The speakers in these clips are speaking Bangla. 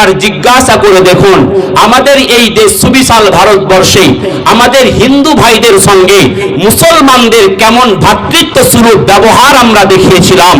একবার জিজ্ঞাসা করে দেখুন, আমাদের এই দেশ সুবিশাল ভারতবর্ষে আমাদের হিন্দু ভাইদের সঙ্গে মুসলমানদের কেমন ভ্রাতৃত্ব সুলভ ব্যবহার আমরা দেখিয়েছিলাম।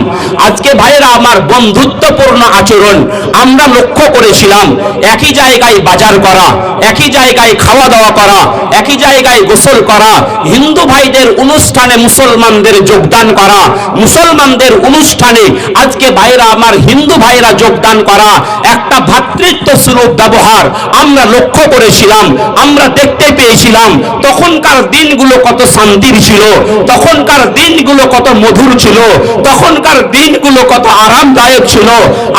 আজকে ভাইরা আমার, বন্ধুত্বপূর্ণ আচরণ আমরা লক্ষ্য করেছিলাম। একই জায়গায় বাজার করা, একই জায়গায় খাওয়া দাওয়া করা, একই জায়গায় গোসল করা, হিন্দু ভাইদের অনুষ্ঠানে মুসলমানদের যোগদান করা, মুসলমানদের অনুষ্ঠানে আজকে ভাইরা আমার হিন্দু ভাইরা যোগদান করা, একটা ভ্রাতৃত্ব সুলভ ব্যবহার আমরা লক্ষ্য করেছিলাম, আমরা দেখতে পেয়েছিলাম। তখনকার দিনগুলো কত শান্তির ছিল, তখনকার দিনগুলো কত মধুর ছিল, তখনকার দিনগুলো কত আরামদায়ক ছিল।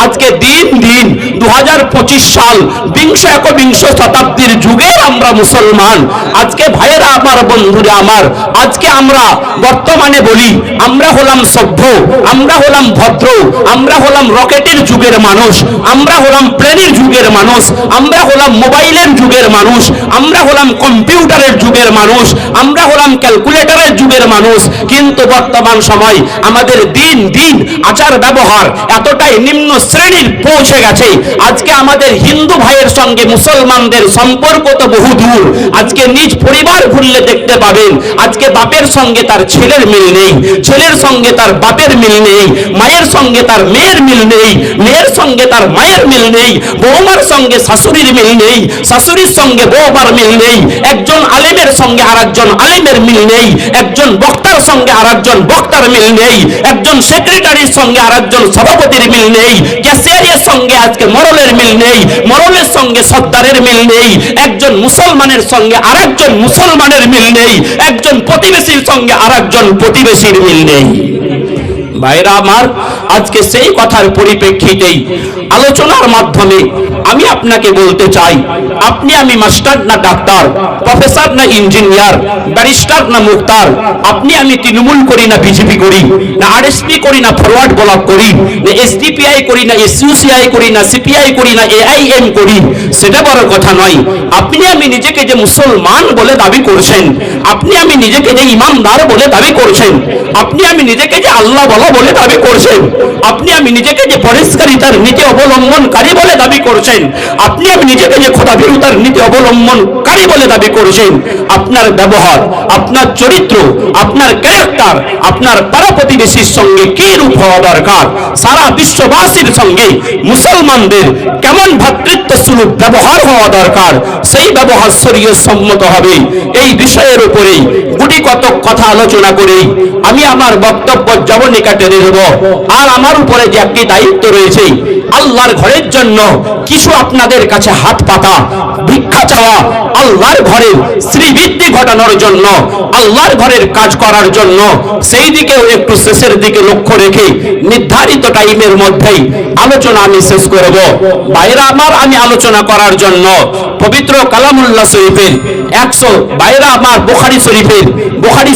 আজকে দিন দিন 2025 সাল, বিংশ একবিংশ শতাব্দীর যুগে আমরা মুসলমান। আজকে ভাইয়েরা আমার, বন্ধুরা আমার, আজকে আমরা বর্তমানে বলি আমরা হলাম সভ্য, আমরা হলাম ভদ্র, আমরা হলাম রকেটের যুগের মানুষ, আমরা হলাম প্লেনের যুগের মানুষ, আমরা হলাম মোবাইলের যুগের মানুষ, আমরা হলাম কম্পিউটারের যুগের মানুষ, আমরা হলাম ক্যালকুলেটরের যুগের মানুষ। কিন্তু বর্তমান সময় আমাদের দিন দিন আচার ব্যবহার এতটাই নিম্ন শ্রেণীর পৌঁছে গেছে। আজকে আমাদের হিন্দু ভাইয়ের সঙ্গে মুসলমানদের সম্পর্ক তো বহু দূর। আজকে নিজ পরিবার ঘুরলে দেখতে পাবেন আজকে বাপের সঙ্গে তার ছেলের মিল নেই, ছেলের সঙ্গে তার বাপের মিল নেই, মায়ের সঙ্গে তার মেয়ের মিল নেই, মেয়ের সঙ্গে তার মায়ের মিল নেই, বৌমার সঙ্গে শাশুড়ির মিল নেই, শাশুড়ির সঙ্গে বৌমার মিল নেই, একজন আলেমের সঙ্গে আরেকজন আলেমের মিল নেই, একজন বক্তার সঙ্গে আরেকজন বক্তার মিল নেই, একজন সেক্রেটারির সঙ্গে আরেকজন সভাপতির মিল নেই, ক্যাশিয়ারের সঙ্গে আজকে মরলের মিল নেই, মরলের সঙ্গে সর্দারের মিল নেই, একজন মুসলমানের সঙ্গে আরেকজন মুসলমানের মিল নেই, একজন প্রতিবেশীর সঙ্গে আরেকজন প্রতিবেশীর মিল নেই। ভাইরা আমার, আজকে সেই কথার পরিপ্রেক্ষিতেই আলোচনার মাধ্যমে আমি আপনাকে বলতে চাই, আপনি আমি মাস্টার না ডাক্তার, প্রফেসর না ইঞ্জিনিয়ার, ব্যারিস্টার না মুক্তার, আপনি আমি তৃণমূল করি না বিজেপি করি, না আরএসপি করি না ফরওয়ার্ড ব্লক করি, না এসডিপিআই করি না এসইউসিআই করি না সিপিআই করি না এআইএম করি, সেটা বড় কথা নয়। আপনি আমি নিজেকে যে মুসলমান বলে দাবি করছেন, আপনি আমি নিজেকে যে ইমানদার বলে দাবি করছেন, আপনি আমি নিজেকে যে আল্লাহ বলা বলে দাবি করছেন, আপনি আমি নিজেকে যে পরিষ্কারিতার নীতি অবলম্বনকারী বলে দাবি করছেন, আপনি আমি নিজেকে যে খোদাভীরুতার নীতি অবলম্বনকারী বলে দাবি করছেন, আপনার ব্যবহার, আপনার চরিত্র, আপনার ক্যারেক্টার, আপনার পাড়া প্রতিবেশীর সঙ্গে কি রূপ হওয়া দরকার, সারা বিশ্ববাসীর সঙ্গে মুসলমানদের কেমন ভ্রাতৃত্ব সুলভ ব্যবহার হওয়া দরকার, সেই ব্যবহার শরীয়ত সম্মত হবে। এই বিষয়ের উপরেই গুটি কতক কথা আলোচনা করেই আমি আমার বক্তব্য জবনিকা টেনে দেব। আর আমার উপরে যে একটি দায়িত্ব রয়েছে, আল্লাহর ঘরের জন্য কিছু আপনাদের কাছে হাত পাতা, ভিক্ষা চাওয়া, আল্লাহর ঘরের শ্রীবৃদ্ধি ঘটানোর জন্য, আল্লাহর ঘরের কাজ করার জন্য, সেই দিকেও একটু শেষের দিকে লক্ষ্য রেখে নির্ধারিত টাইমের মধ্যেই আলোচনা আমি শেষ করব। বাইরা আমার, আমি আলোচনা করার জন্য পবিত্র কালামুল্লাহ শরীফের 100 বাইরা আমার বুখারী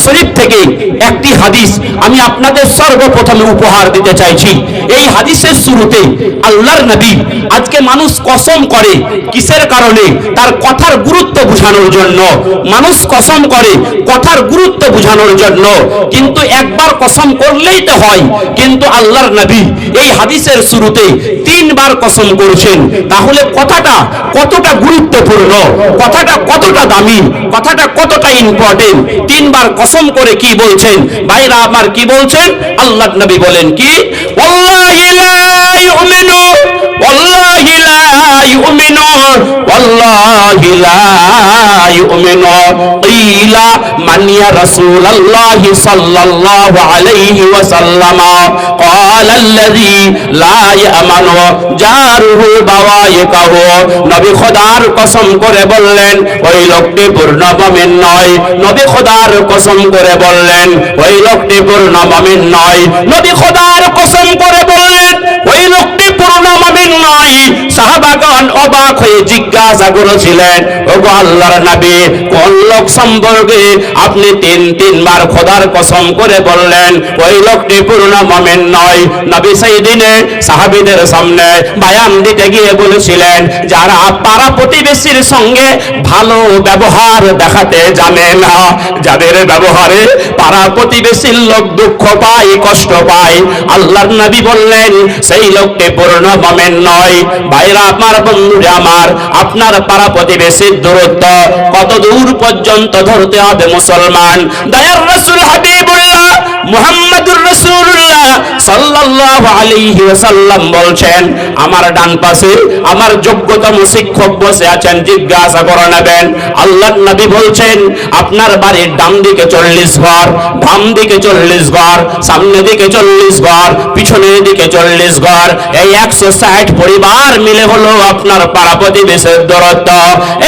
শরীফ থেকে একটি হাদিস আমি আপনাদের সর্বপ্রথমে উপহার দিতে চাইছি। এই হাদিসের শুরুতে আল্লাহর নবী, আজকে মানুষ কসম করে কিসের কারণে? তার কথার গুরুত্ব বোঝানোর জন্য। মানুষ কসম করে কথার গুরুত্ব বোঝানোর জন্য, কিন্তু একবার কসম করলেই তো হয়। কিন্তু আল্লাহর নবী এই হাদিসের শুরুতে 3 বার কসম করেছেন। তাহলে কথাটা কতটা গুরুত্বপূর্ণ, কথাটা কতটা দামি, কথাটা কতটা ইম্পর্টেন্ট। 3 বার কসম করে কি বলছেন ভাইরা আমার? কি বলছেন? আল্লাহর নবী বলেন কি, ওয়াল্লাহি লা ইউমিনু, ওয়াল্লাহি লা ইউমিনু, ওয়াল্লাহি লা ইউমিনু ইলা মান ইয়া রাসূলুল্লাহি সাল্লাল্লাহু আলাইহি ওয়াসাল্লাম ক্বালাল্লাযী লা ইয়ামানু জারুহু বাওয়াইকাহু। নবী খোদার কসম করে বললেন ওই লোকটি পূর্ণ মুমিন নয়। নবী খোদার কসম করে বললেন ওই লোকটি পূর্ণ মুমিন নয়। নবী খোদার কসম করে বললেন ওই লোকটি পূর্ণ মুমিন নয়। সাহাবাগণ অবাক হয়ে জিজ্ঞাসা করেছিলেন, ওগো আল্লাহর নবী, কোন লোক সম্পর্কে আপনি 3 বার খোদার কসম করে বললেন ওই লোকটি পূর্ণ মুমিন নয়? নবী সেই দিনে সাহাবীদের সামনে বয়ান দিতে গিয়ে বলেছিলেন, যারা পাড়া প্রতিবেশীর সঙ্গে ভালো ব্যবহার দেখাতে জানে না, যাদের ব্যবহারে পাড়া প্রতিবেশীর লোক দুঃখ পায়, কষ্ট পায়, আল্লাহর নবী বললেন সেই লোকটি পূর্ণ মুমিন নয়। ভাইরা আমার, বন্ধুরা আমার, আপনার পাড়া প্রতিবেশীর দূরত্ব কত দূর পর্যন্ত ধরতে হবে মুসলমান? দয়ার রাসূল হাবিবুল্লাহ মুহাম্মদুর রাসূলুল্লাহ সাল্লাল্লাহু আলাইহি ওয়াসাল্লাম বলছেন, আমার ডান পাশে আমার যোগ্যতম শিক্ষক বসে আছেন, জিজ্ঞাসা করে নেবেন। আল্লাহর নবী বলছেন, আপনার বাড়ির ডান দিকে 40 ঘর, বাম দিকে 40 ঘর, সামনে দিকে 40 ঘর, পিছনের দিকে 40 ঘর, এই 160 পরিবার মিলে হলো আপনার পাড়া প্রতিবেশীর দূরত্ব।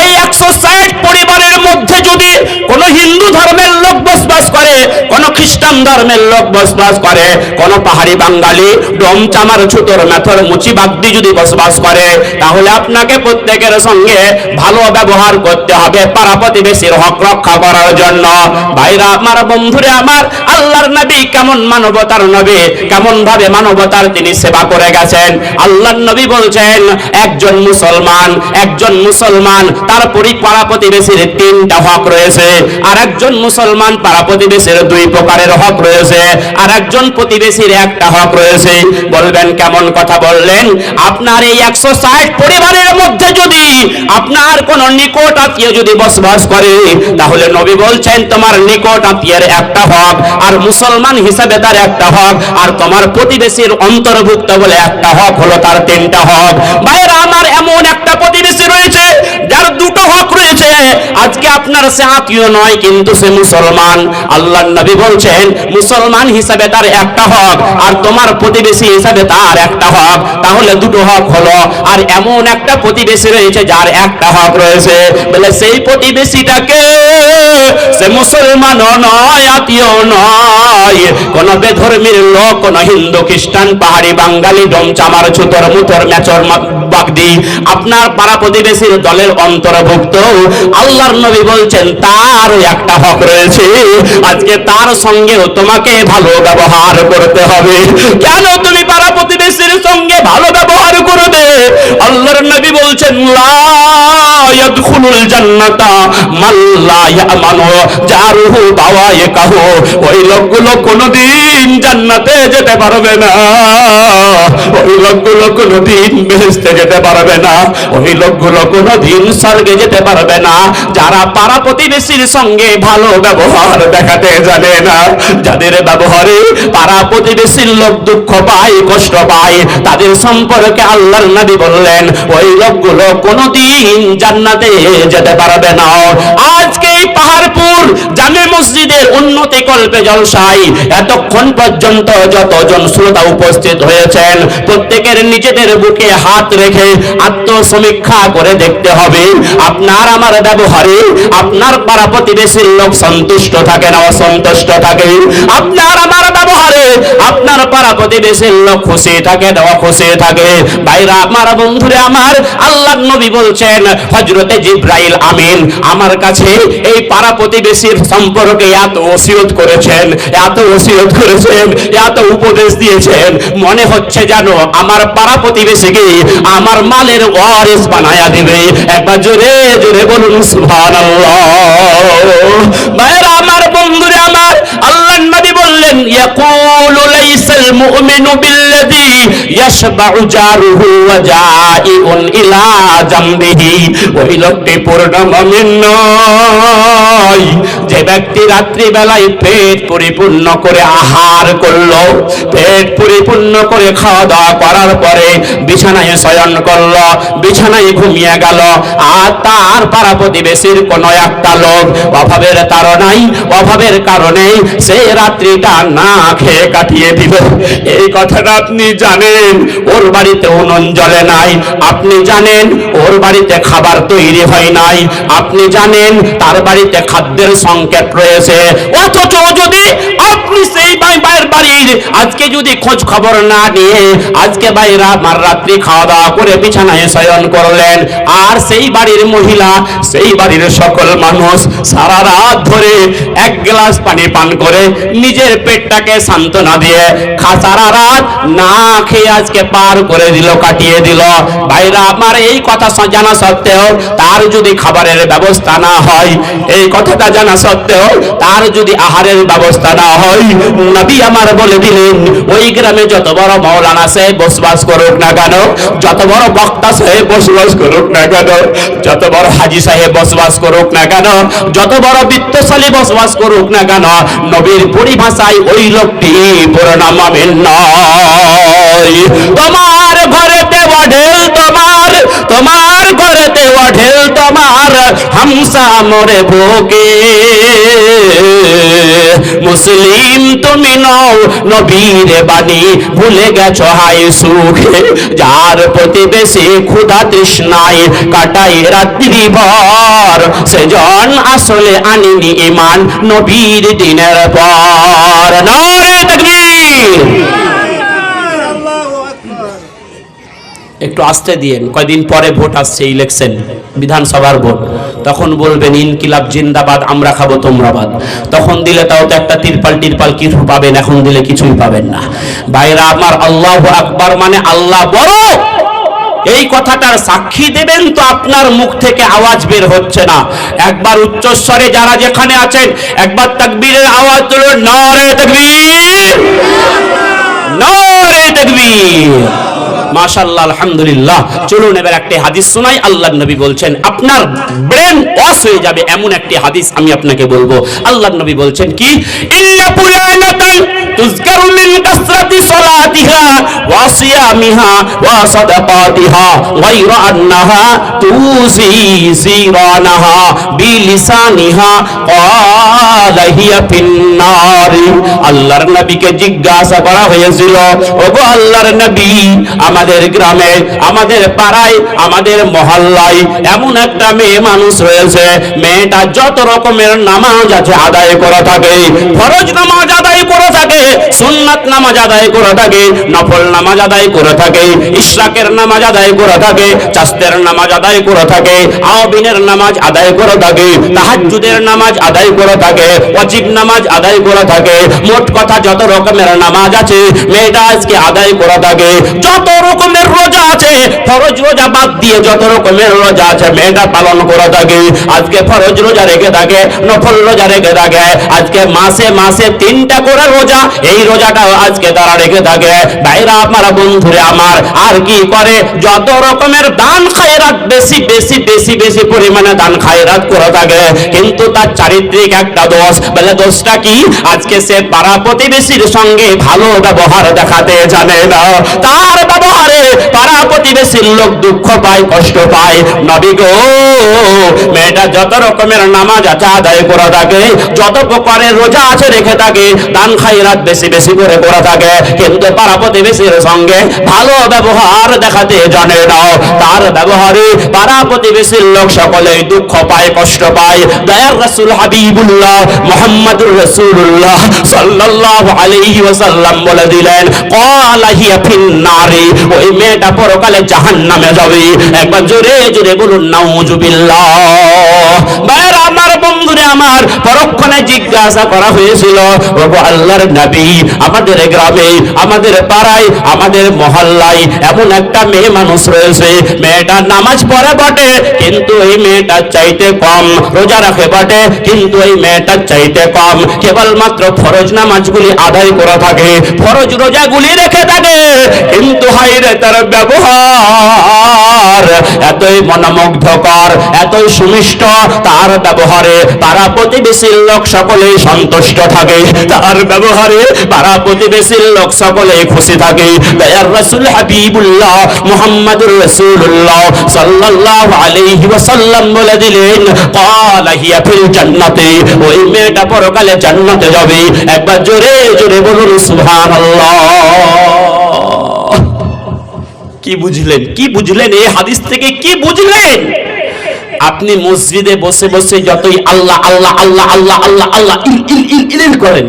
এই 160 পরিবারের মধ্যে যদি কোন হিন্দু ধর্মের লোক বসবাস করে, কোন খ্রিস্টান ধর্মের লোক বসবাস করে, কোন পাহাড়ি বাঙালি ডোম চামার ছুতর মেথর মুচি বাগদি যদি বসবাস করে, তাহলে আপনাকে প্রত্যেকের সঙ্গে ভালো ব্যবহার করতে হবে পাড়া প্রতিবেশীর হক রক্ষা করার জন্য। ভাইরা আমার, বন্ধুরা আমার, আল্লাহর নবী কেমন মানবতার নবী, কেমন ভাবে মানবতার তিনি সেবা করে গেছেন। আল্লাহর নবী বলছেন, একজন মুসলমান তার পাড়া প্রতিবেশীর 3টা হক রয়েছে, আর একজন মুসলমান পাড়া প্রতিবেশীর 2 প্রকারের হক রয়েছে, আর একজন প্রতিবেশীর 1টা হক রয়েছে। বলবেন কেমন কথা বললেন? আপনার এই 160 পরিবারের মধ্যে যদি আপনার কোন নিকট আত্মীয় যদি বসবাস করে, তাহলে নবী বলছেন তোমার নিকট আত্মীয়ের 1টা হক, আর মুসলমান হিসাবে তার 1টা হক, আর তোমার প্রতিবেশীর অন্তর্ভুক্ত বলে 1টা হক হলো তার 3টা হক। ভাইরা আমার, এমন একটা প্রতিবেশী রয়েছে যার 2টো হক রয়েছে। আজকে আপনার সে আত্মীয় নয়, কিন্তু সে মুসলমান। আল্লাহর নবী বলছেন, মুসলমান হিসাবে তার 1টা হক, আর তোমার প্রতিবেশী হিসাবে তার 1টা হক, তাহলে 2টো হক হলো। আর এমন একটা প্রতিবেশী রয়েছে যার 1টা হক রয়েছে, বলে সেই প্রতিবেশীটাকে সে মুসলমান নয়, আত্মীয় নয়, কোন বেধর্মীর লোক, কোন হিন্দু খ্রিস্টান পাহাড়ি বাঙালি ডোম চামার ছুতর মুতর মেচর বাগদি আপনার পাড়া প্রতিবেশীর দলের অন্তর্ভুক্ত। আল্লাহর নবী বলছেন তার 1টা হক রয়েছে। আজকে তার সঙ্গেও তোমাকে ভালো ব্যবহার করতে হবে। কেন তুমি পাড়া প্রতিবেশীর সঙ্গে ভালো ব্যবহার করবে? আল্লাহর নবী বলছেন, লা ইয়াদখুলুল জান্নাতা মান লা ইয়ামানু জারুহু বাওয়াইকাহু। ওই লোকগুলো কোনোদিন জান্নাতে যেতে পারবে না, ওই লোকগুলো কোনোদিন বেহেশতে যেতে পারবে না, ওই লোকগুলো কোনোদিন স্বর্গে যেতে পারবে না যারা পাড়া প্রতিবেশীর সঙ্গে ভালো ব্যবহার দেখাতে জানে না। যাদের ব্যবহারে পাড়া প্রতিবেশীর লোক দুঃখ পায়, কষ্ট পায়, তাদের সম্পর্কে আল্লাহর নবী বললেন ওই লোকগুলো কোনোদিন জান্নাতে যেতে পারবে না। আজকে এই পাহাড়পুর জামে মসজিদের উন্নতি কল্পে জলসায় এতক্ষণ পর্যন্ত যতজন শ্রোতা উপস্থিত হয়েছেন, প্রত্যেকের নিজেদের বুকে হাত রেখে আত্মসমীক্ষা করে দেখতে হবে আপনার আমার ব্যবহারে আপনার পাড়া প্রতিবেশীর লোক সন্তুষ্ট থাকে না অসন্তুষ্ট থাকে। আপনার আমার ব্যবহারে আপনার পাড়া প্রতিবেশীর লোক খুশি থাকে না অখুশি থাকে। ভাইরা আমার, বন্ধুরা আমার, আল্লাহর নবী বলছেন, হযরতে জিবরাইল আমিন আমার কাছে এই পাড়া প্রতিবেশীর সম্পর্কে এত ওসিয়ত করেছেন, এত উপদেশ দিয়েছেন, মনে হচ্ছে যেন আমার পাড়া প্রতিবেশীকে আমার মালের ওয়ারিস বানায়া দিবে। একবার জোরে জোরে বলুন সুবহানাল্লাহ। ভাইরা আমার, বন্ধুরা আমার, আল্লাহর নবী বললেন, ইয়াকুলু লাইসাল মুমিনু বিল্লাযী ইয়াশবাউ জারুহু ওয়া জাইউন ইলা জামবিহি। ওই লোকটি পূর্ণ মুমিন নয় যে ব্যক্তি রাত্রি বেলায় পেট পরিপূর্ণ করে আহার করলো, পেট পরিপূর্ণ করে খাওয়া দাওয়া করার পরে বিছানায় শয়ন করলো, বিছানায় ঘুমিয়ে গেল, আর তার পাড়া প্রতিবেশীর কোন একটা লোক অভাবের তাড়নায় অভাবের কারণে সে রাত্রিটা না খেয়ে কাটিয়ে দিল। এই কথাটা আপনি জানেন, ওর বাড়িতে উনুন জ্বলে নাই, আপনি জানেন ওর বাড়িতে খাবার তৈরি হয় নাই, আপনি জানেন তার বাড়িতে খাদ্যের সংকট রয়েছে, অথচ যদি আপনি সেই ভাইয়ের বাড়ির আজকে যদি খোঁজ খবর না নিয়ে আজকে ভাইরা আমার রাত্রি খাওয়া দাওয়া করে বিছানায় শয়ন করলেন, আর সেই বাড়ির মহিলা সেই বাড়ির সকল মানুষ সারা রাত ধরে 1 গ্লাস পানি পান করে নিজের পেটটাকে সান্ত্বনা দিয়ে সারা রাত না খেয়ে আজকে পার করে দিল, কাটিয়ে দিল। ভাইরা আমার, এই কথা জানা সত্ত্বেও তার যদি খাবারের ব্যবস্থা না হয়, এই কথাটা জানা সত্ত্বেও তার যদি আহারের ব্যবস্থা না হয়, নবী আমার বলে দিলেন ওই গ্রামে যত বড় মাওলানা সাহেব বসবাস করুক না কেন, যত বড় বক্তা সাহেব বসবাস করুক না কেন, যত বড় হাজী সাহেব বসবাস করুক না কেন, যত বড় বিত্তশালী বসবাস করুক না কেন, নবীর পরিভাষায় ওই লোকটি পরিণামের নয়। তোমার ঘরেতে ওঠেল তোমার ঘরেতে ওঠেল তোমার হামসা মরে ভোগে, মুসলিম তুমি নও নবীর বাণী ভুলে গেছো হাই সুখে, যার প্রতিবেশী ক্ষুধা তৃষ্ণায় কাটাই রাত্রি ভর, সেজন আসলে আনিনি ঈমান নবীর দিনের পর। নারে তাকবীর। একটু আসতে দিয়েন, কয়দিন পরে ভোট আসছে, ইলেকশন, বিধানসভার ভোট, তখন বলবেন ইনকিলাব জিন্দাবাদ, আমরা খাবো তোমরা বাদ। তখন দিলে তাও তো একটা তিরপাল কিছু পাবেন, এখন দিলে কিছুই পাবেন না। ভাইরা আমার, আল্লাহু আকবার মানে আল্লাহ বড়, এই কথাটার সাক্ষী দেবেন তো আপনার মুখ থেকে আওয়াজ বের হচ্ছে না। একবার উচ্চস্বরে যারা যেখানে আছেন একবার তাকবীরের আওয়াজ তুলুন, নারে তাকবীর, নারে তাকবীর। মাশাআল্লাহ, আলহামদুলিল্লাহ। চলুন এবার একটি হাদিস শোনাই। আল্লাহর নবী বলছেন, আপনার ব্রেন ওয়াশ হয়ে যাবে এমন একটি হাদিস আমি আপনাকে বলবো। আল্লাহর নবী বলছেন কি, ইন্না ফুলানাতান তুযকারু মিন কাসরাতি সালাতিহা ওয়া সিয়ামিহা ওয়া সাদাকাতিহা গায়রা আন্নাহা তুসি সিরানাহা বিলিসানিহা ক্বালা হিয়া ফিন্নার। আল্লাহর নবীকে জিজ্ঞাসা করা হয়েছিল, ওগো আল্লাহর নবী, আমাদের গ্রামে, আমাদের পাড়ায়, আমাদের মহল্লায় এমন একটা মেয়ে মানুষ রয়েছে, মেয়েটা যত রকমের নামাজ আছে আদায় করে থাকে, ফরজ নামাজ আদায় করে থাকে, সুন্নাত নামাজ আদায় করে থাকে, নফল নামাজ আদায় করে থাকে, ইশরাকের নামাজ আদায় করে থাকে, চাস্তের নামাজ আদায় করে থাকে, আওয়াবিনের নামাজ আদায় করে থাকে, তাহাজ্জুদের নামাজ আদায় করে থাকে, ওয়াজিব নামাজ আদায় করে থাকে, মোট কথা যত রকমের নামাজ আছে মেয়েটা আজকে আদায় করে থাকে। যত রকমের রোজা আছে, ফরজ রোজা বাদ দিয়ে যত রকমের রোজা আছে মেয়েটা পালন করে থাকে। আজকে ফরজ রোজা রেখে থাকে, নফল রোজা রেখে থাকে, আজকে মাসে মাসে 3টা করে রোজা, এই রোজাটাও আজকে তারা রেখে থাকে। ভাইরা আমার, বন্ধুরে আমার, আর কি করে, যত রকমের দান খায়রাত বেশি বেশি বেশি বেশি পরিমাণে দান খায়রাত করে থাকে। কিন্তু তার চারিত্রিক একটা দোষ, বলে দোষটা কি, আজকে সে পাড়া প্রতিবেশীর সঙ্গে ভালো ব্যবহার দেখাতে জানে না। তার ব্যবহারে পাড়া প্রতিবেশীর লোক দুঃখ পায়, কষ্ট পায়। নবী গো, মেয়েটা যত রকমের নামাজ আছে আদায় করে থাকে, যত প্রকারের রোজা আছে রেখে থাকে, দান খায়রাত বেশি বেশি করে থাকে, কিন্তু পাড়া প্রতিবেশীর সঙ্গে ভালো ব্যবহার দেখাতে জানে না। তার ব্যবহারে পাড়া প্রতিবেশীর লোক সকলেই দুঃখ পায়, কষ্ট পায়। দয়ার রাসূল হাবিবুল্লাহ মুহাম্মদুর রাসূলুল্লাহ সাল্লাল্লাহু আলাইহি ওয়াসাল্লাম বলে দিলেন, ক্বালা হিয়া ফিন্নারি, ওই মেয়েটা পরকালে জাহান্নামে যাবে। একবার জোরে জোরে বলুন নাউজুবিল্লাহ। ভাইরা আমার, বন্ধুরে আমার, পরক্ষণে জিজ্ঞাসা করা হয়েছিল, ওগো আল্লাহর নবী, আমাদের গ্রামে, আমাদের পাড়ায়, আমাদের মহল্লায় এমন একটা মেয়ে মানুষ রয়েছে, মেয়েটা নামাজ পড়ে বটে কিন্তু এই মেয়েটার চাইতে কম, রোজা রাখে বটে কিন্তু এই মেয়েটার চাইতে কম, কেবলমাত্র ফরজ নামাজগুলি আদায় করে থাকে, ফরজ রোজাগুলি রেখে থাকে, কিন্তু হায়রে তার ব্যবহার এতই মনোমুগ্ধকর, এতই সুমিষ্ট, তার ব্যবহারে পাড়া প্রতিবেশীর লোক সকলেই সন্তুষ্ট থাকে, তার ব্যবহারে পাড়া প্রতিবেশীর লোক সকলেই খুশি থাকে। দয়ার রাসূল হাবিবুল্লাহ মুহাম্মদুর রাসূলুল্লাহ সাল্লাল্লাহু আলাইহি ওয়াসাল্লাম বলে দিলেন, ক্বালা হিয়া ফিল জান্নাতি, ওই মেয়েটা পরকালে জান্নাতে যাবে। একবার জোরে জোরে বলুন সুবহানাল্লাহ। কি বুঝলেন, কি বুঝলেন এই হাদিস থেকে, কি বুঝলেন? আপনি মসজিদে বসে বসে যতই আল্লাহ আল্লাহ আল্লাহ আল্লাহ আল্লাহ আল্লাহ ইল করেন,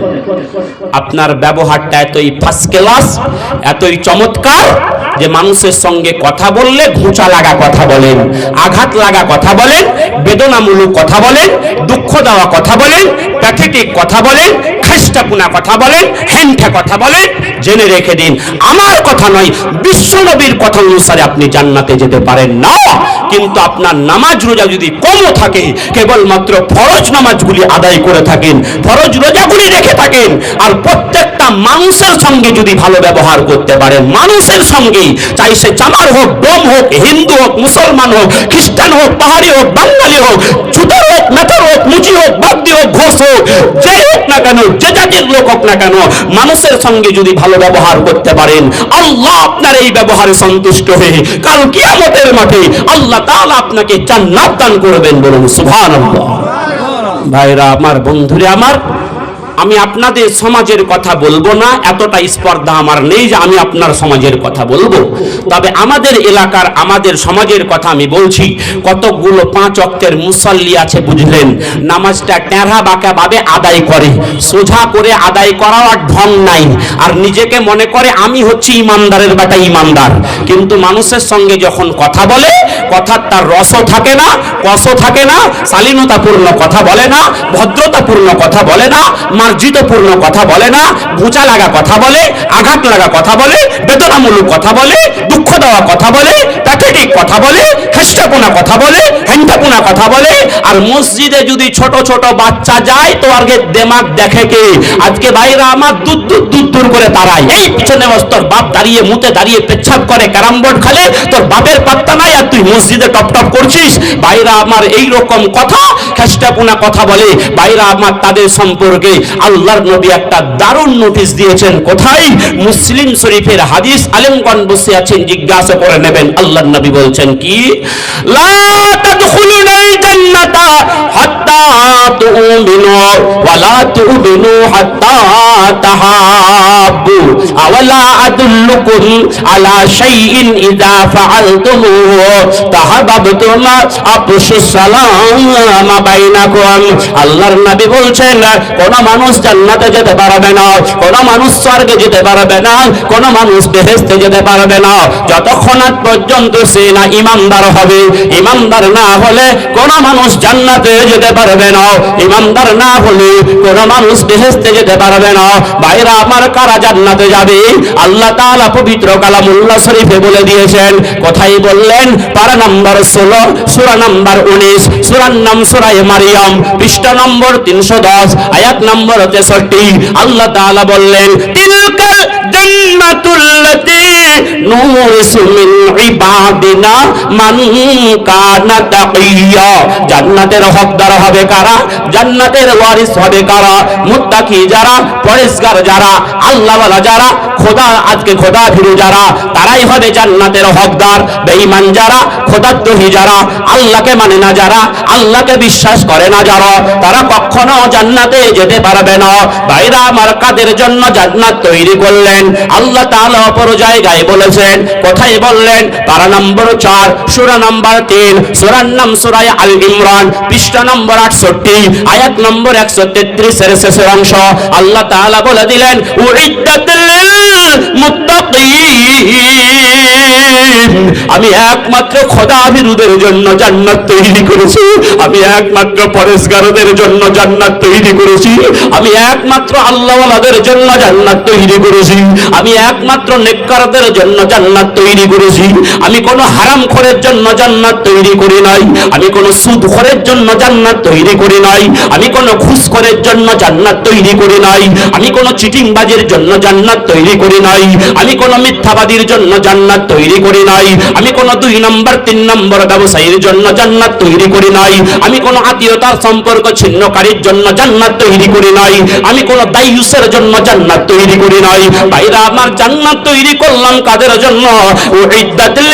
আপনার ব্যবহারটা এতই ফার্স্ট ক্লাস, এতই চমৎকার যে মানুষের সঙ্গে কথা বললে ঘুঁচা লাগা কথা বলেন, আঘাত লাগা কথা বলেন, বেদনামূলক কথা বলেন, দুঃখ দেওয়া কথা বলেন, প্যাথেটিক কথা বলেন, খেষ্টাপুনা কথা বলেন, হ্যাংঠা কথা বলেন, জেনে রেখে দিন আমার কথা নয়, বিশ্ব নবীর কথা অনুসারে আপনি জান্নাতে যেতে পারেন না। কিন্তু আপনার নামাজ রোজা যদি কমও থাকে, কেবলমাত্র ফরজ নামাজগুলি আদায় করে থাকেন, ফরজ রোজাগুলি রেখে থাকেন, আর প্রত্যেকটা মানুষের সঙ্গে যদি ভালো ব্যবহার করতে পারেন, মানুষের সঙ্গে, চাই সে চামার হোক, ডোম হোক, হিন্দু হোক, মুসলমান হোক, খ্রিস্টান হোক, পাহাড়ি হোক, বাঙালি হোক, চুদার হোক, মেথর হোক, মুচি হোক, বাগদি হোক, ঘোষ হোক, যে হোক না কেন, যে জাতির লোক হোক না কেন, মানুষের সঙ্গে যদি ভালো ব্যবহার করতে পারেন, আল্লাহ আপনার এই ব্যবহারে সন্তুষ্ট হয়ে কাল কিয়ামতের মাঠে আল্লাহ তাআলা আপনাকে জান্নাত দান করবেন। বলুন সুবহানাল্লাহ। ভাইরা আমার, বন্ধুরা আমার, আমি আপনাদের সমাজের কথা বলবো না, এতটা স্পর্ধা আমার নেই যে আমি আপনার সমাজের কথা বলবো। তবে আমাদের এলাকার, আমাদের সমাজের কথা আমি বলছি। কতগুলো 5 ওয়াক্তের মুসল্লি আছে বুঝলেন, নামাজটা টেরা বাঁকা ভাবে আদায় করে, সোজা করে আদায় করার ঢং নাই, আর নিজেকে মনে করে আমি হচ্ছি ইমানদারের বেটা ইমানদার। কিন্তু মানুষের সঙ্গে যখন কথা বলে, কথার তার রসও থাকে না, কসও থাকে না, শালীনতাপূর্ণ কথা বলে না, ভদ্রতাপূর্ণ কথা বলে না, মার্জিতপূর্ণ কথা বলে না, ভুঁচা লাগা কথা বলে, আঘাত লাগা কথা বলে, বেদনামূলক কথা বলে, দুঃখ দেওয়া কথা বলে, প্যাথেটিক কথা বলে, খেষ্টাপোনা কথা বলে, হ্যাংটাপোনা কথা বলে। আর মসজিদে যদি ছোট ছোট বাচ্চা যায় তো আগে দেমাগ দেখে কে? আজকে ভাইরা আমার দূর দূর দূর দূর করে তারাই, এই পিছনে তোর বাপ দাঁড়িয়ে মুতে দাঁড়িয়ে পেচ্ছাপ করে, ক্যারাম বোর্ড খেলে, তোর বাপের পাত্তা নাই, আর তুই মসজিদে টপ টপ করছিস। ভাইরা আমার, এই রকম কথা, খেষ্টাপোনা কথা বলে। ভাইরা আমার, তাদের সম্পর্কে আল্লাহর নবী একটা দারুণ নোটিশ দিয়েছেন। কোথায়? মুসলিম শরীফের হাদিস, আলেমগণ বসে আছেন, জিজ্ঞাসা করে নেবেন। আল্লাহর নবী বলছেন কি? লা তাদখুলুনাল জান্নাতা হাত্তা তুমিনু ওয়া লা তুমিনু হাত্তা তাহাব্বু আওয়ালা আদুল্লুকুম আলা শাইইন ইযা ফাআলতুমুহু তাহাব্বাতুম আফশুস সালাম বাইনাকুম। আল্লাহর নবী বলছেন, কোন মানুষ জান্নাতে যেতে পারবে না, কোন মানুষ স্বর্গে যেতে পারবে না, কোন মানুষ বেহেশতে যেতে পারবে না যতক্ষণ পর্যন্ত সে না ইমানদার হবে। ইমানদার না হলে কোন মানুষ জান্নাতে যেতে পারবে না, ইমানদার না হলে কোন মানুষ বেহেশতে যেতে পারবে না। ভাইরা আমার, কারা জান্নাতে যাবে? আল্লাহ তাআলা পবিত্র কালামুল্লাহ শরীফে বলে দিয়েছেন। কোথায় বললেন? পারা নম্বর 16, সূরা নম্বর 19, সূরার নাম সূরা মারিয়াম, পৃষ্ঠা নম্বর 310, আয়াত নম্বর 63। আল্লাহ তাআলা বললেন, তিলকাল জান্নাতুল্লাতী নুরিসু মিন ইবাদিনা মান কানা তাকিয়া। জান্নাতের হকদার হবে কারা? জান্নাতের ওয়ারিস হবে কারা? মুত্তাকি যারা, পরেশগার যারা, আল্লাহওয়ালা যারা, খোদা, আজকে খোদা ভীরু যারা, তারাই হবে জান্নাতের হকদার। বেঈমান যারা, খোদাদ্রোহী যারা, আল্লাহকে মানে না যারা, আল্লাহকে বিশ্বাস করে না যারা, তারা কখনো জান্নাতে যেতে পারবে না। ভাইরা আমার, কাদের জন্য জান্নাত তৈরি করলেন? আল্লাহ তাআলা অপর জায়গায় বলেছেন। কোথায় বললেন? পারা নম্বর 4, সূরা নম্বর 3, সূরার নাম সূরা আল ইমরান, পৃষ্ঠা নম্বর 68, আয়াত নম্বর 133 এর শেষের অংশ। আল্লাহ তাআলা বলে দিলেন, উইদ্দাতুল মুত্তাকিন। আমি একমাত্র খোদা ভীরুদের জন্য জান্নাত তৈরি করেছি, আমি একমাত্র পরেশগারদের জন্য জান্নাত তৈরি করেছি, আমি একমাত্র আল্লাহওয়ালাদের জন্য জান্নাত তৈরি করেছি, আমি একমাত্র নেককারদের জন্য জান্নাত তৈরি করেছি। আমি কোনো হারামখোরের জন্য জান্নাত তৈরি করি নাই, আমি কোনো সুদখোরের জন্য জান্নাত তৈরি করি নাই, আমি কোনো ঘুষখোরের জন্য জান্নাত তৈরি করি নাই, আমি কোনো চিটিংবাজের জন্য জান্নাত তৈরি করি নাই, আমি কোনো মিথ্যাবাদীর জন্য জান্নাত তৈরি করি নাই, আমি কোনো 2 নম্বর 3 নম্বর ব্যবসায়ীর জন্য জান্নাত তৈরি করি নাই, আমি কোনো আত্মীয়তার সম্পর্ক ছিন্নকারীর জন্য জান্নাত তৈরি করি নাই, আমি কোনো দায়ুসের জন্য জান্নাত তৈরি করি নাই। ভাইরা আমার, জান্নাত তৈরি করলাম কাদের জন্য? উইদ্দাতুল